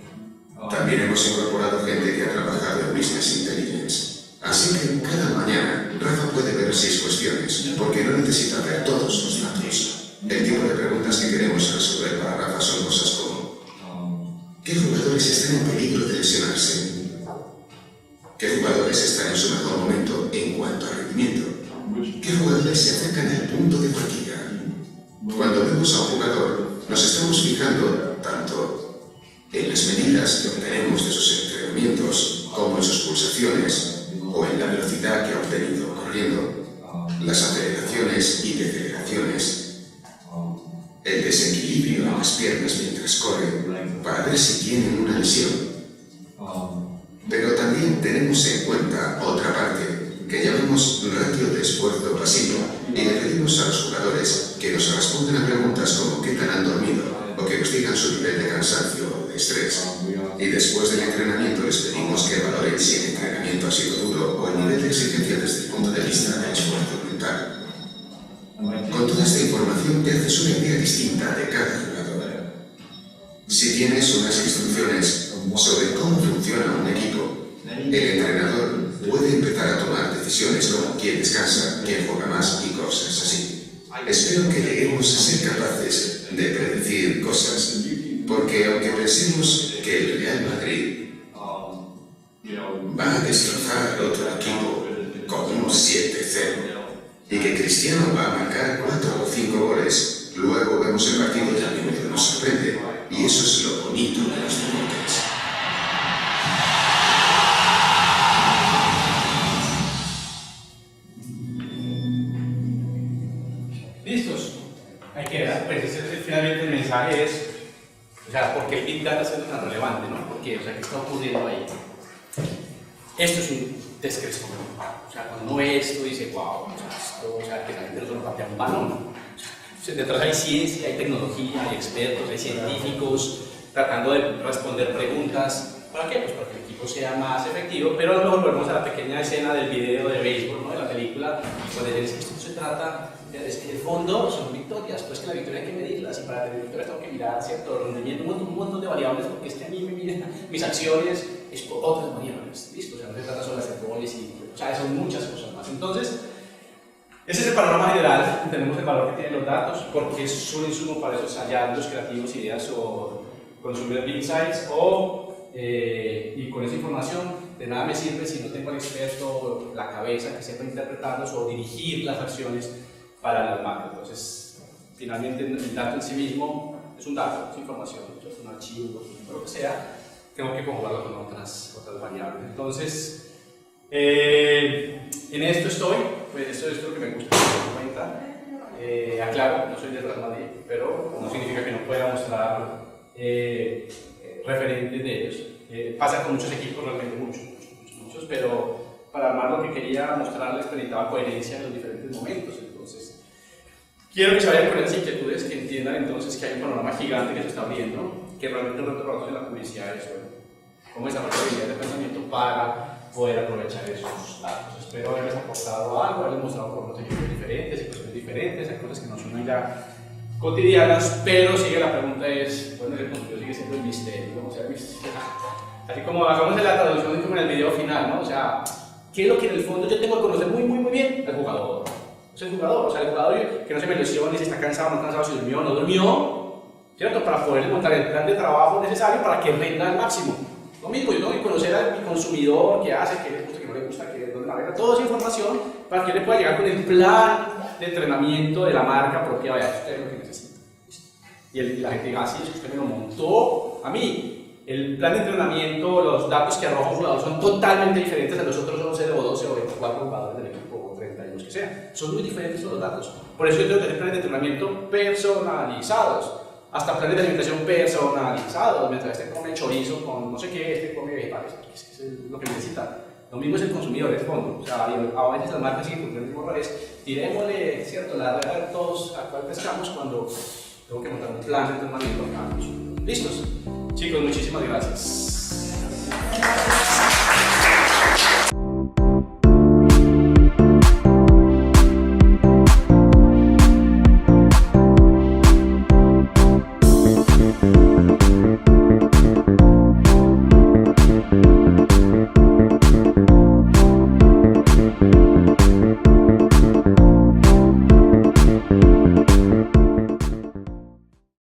También hemos incorporado gente que ha trabajado en Business Intelligence. Así que cada mañana Rafa puede ver 6 cuestiones, porque no necesita ver todos los datos. El tipo de preguntas que queremos resolver para Rafa son cosas como: ¿qué jugadores están en peligro de lesionarse? ¿Qué jugadores están en su mejor momento en cuanto a rendimiento? ¿Qué jugadores se acercan al punto de fatiga? Cuando vemos a un jugador, nos estamos fijando tanto en las medidas que obtenemos de sus entrenamientos, como en sus pulsaciones, o en la velocidad que ha obtenido corriendo, las aceleraciones y deceleraciones, el desequilibrio en las piernas mientras corre, para ver si tienen una lesión. Pero también tenemos en cuenta otra parte, que llamamos ratio de esfuerzo pasivo, y le pedimos a los jugadores que nos respondan a preguntas como qué tan han dormido, o que nos digan su nivel de cansancio o de estrés. Y después del entrenamiento les pedimos que valoren si el entrenamiento ha sido duro o el nivel de exigencia desde el punto de vista del esfuerzo mental. Con toda esta información te haces una idea distinta de cada jugador. Si tienes unas instrucciones sobre cómo funciona un equipo, el entrenador puede empezar a tomar decisiones como quién descansa, quién juega más y cosas así. Espero que lleguemos a ser capaces de predecir cosas, porque aunque pensemos que el Real Madrid va a destrozar al otro equipo con un 7-0 y que Cristiano va a marcar 4 o 5 goles, luego vemos el partido y a menudo nos sorprende, y eso es lo bonito de los deportes. ¿Listos? Hay que ver, pues finalmente el mensaje es, o sea, ¿por qué el Big Data es tan relevante, no? Porque, o sea, ¿qué está ocurriendo ahí? Esto es un descrecimiento. O sea, cuando uno ve esto dice, wow, o sea, que la gente no solo patea un balón. O sea, detrás hay ciencia, hay tecnología, hay expertos, hay científicos tratando de responder preguntas. ¿Para qué? Pues para que el equipo sea más efectivo, pero a lo mejor volvemos a la pequeña escena del video de béisbol, ¿no? De la película, donde dice, esto se trata, es que en el fondo son victorias, pues que la victoria hay que medirlas, y para tener victorias tengo que mirar cierto rendimiento, un montón de variables, porque es que a mí me miran mis acciones es por otras variables, ¿listo? O sea, no se trata solo de hacer goles, o sea, son muchas cosas más. Entonces, ese es el panorama general, entendemos el valor que tienen los datos, porque es un insumo para esos hallazgos creativos, ideas o consumir insights, y con esa información de nada me sirve si no tengo al experto la cabeza que sepa interpretarlos o dirigir las acciones para las marcas. Entonces, finalmente el dato en sí mismo es un dato, es información, es un archivo, lo que sea, tengo que conjugarlo con otras variables. Entonces, en esto estoy, pues esto es lo que me gusta tener en cuenta. Aclaro, no soy de Real Madrid, pero no significa que no pueda mostrar referentes de ellos. Pasa con muchos equipos, realmente muchos, pero para armar lo que quería mostrarles necesitaba coherencia en los diferentes momentos. Entonces, quiero que se vayan con esas inquietudes, que entiendan entonces que hay un panorama gigante que se está abriendo, que realmente un reto para nosotros en la publicidad es cómo desarrollar habilidades de pensamiento para poder aprovechar esos datos. Espero haberles aportado algo, haberles mostrado por unos ejemplos diferentes, situaciones diferentes, hay cosas que no son ya cotidianas, pero sigue la pregunta es, bueno, el consumidor sigue siendo el misterio, o sea, así como hagamos en la traducción como en el video final, ¿no? O sea, ¿qué es lo que en el fondo yo tengo que conocer muy bien? El jugador. O sea, el jugador que no se me lesione, si está cansado, no cansado, si durmió, no durmió, ¿cierto? Para poder montar el plan de trabajo necesario para que renda al máximo. Lo mismo, yo tengo que conocer a mi consumidor, qué hace, qué le gusta, qué no le gusta, dónde navega, toda esa información para que él pueda llegar con el plan de entrenamiento de la marca propia. Vaya, usted es lo que necesita. Y la gente diga, sí, usted me lo montó a mí. El plan de entrenamiento, los datos que arroja un jugador son totalmente diferentes a los otros 11 o 12 o 24 jugadores del equipo, o 31 que sea. Son muy diferentes los datos. Por eso yo tengo que hacer planes de entrenamiento personalizados. Hasta planes de alimentación personalizados. Mientras este come chorizo con no sé qué, este come vegetales. Es lo que necesita. Lo mismo es el consumidor, es fondo. O sea, a veces las marcas siguen cumpliendo el mismo rol. Tirémosle, ¿cierto? La red de todos a cuál pescamos cuando tengo que montar un plan de entrenamiento a cambios. ¿Listos? Chicos, muchísimas gracias.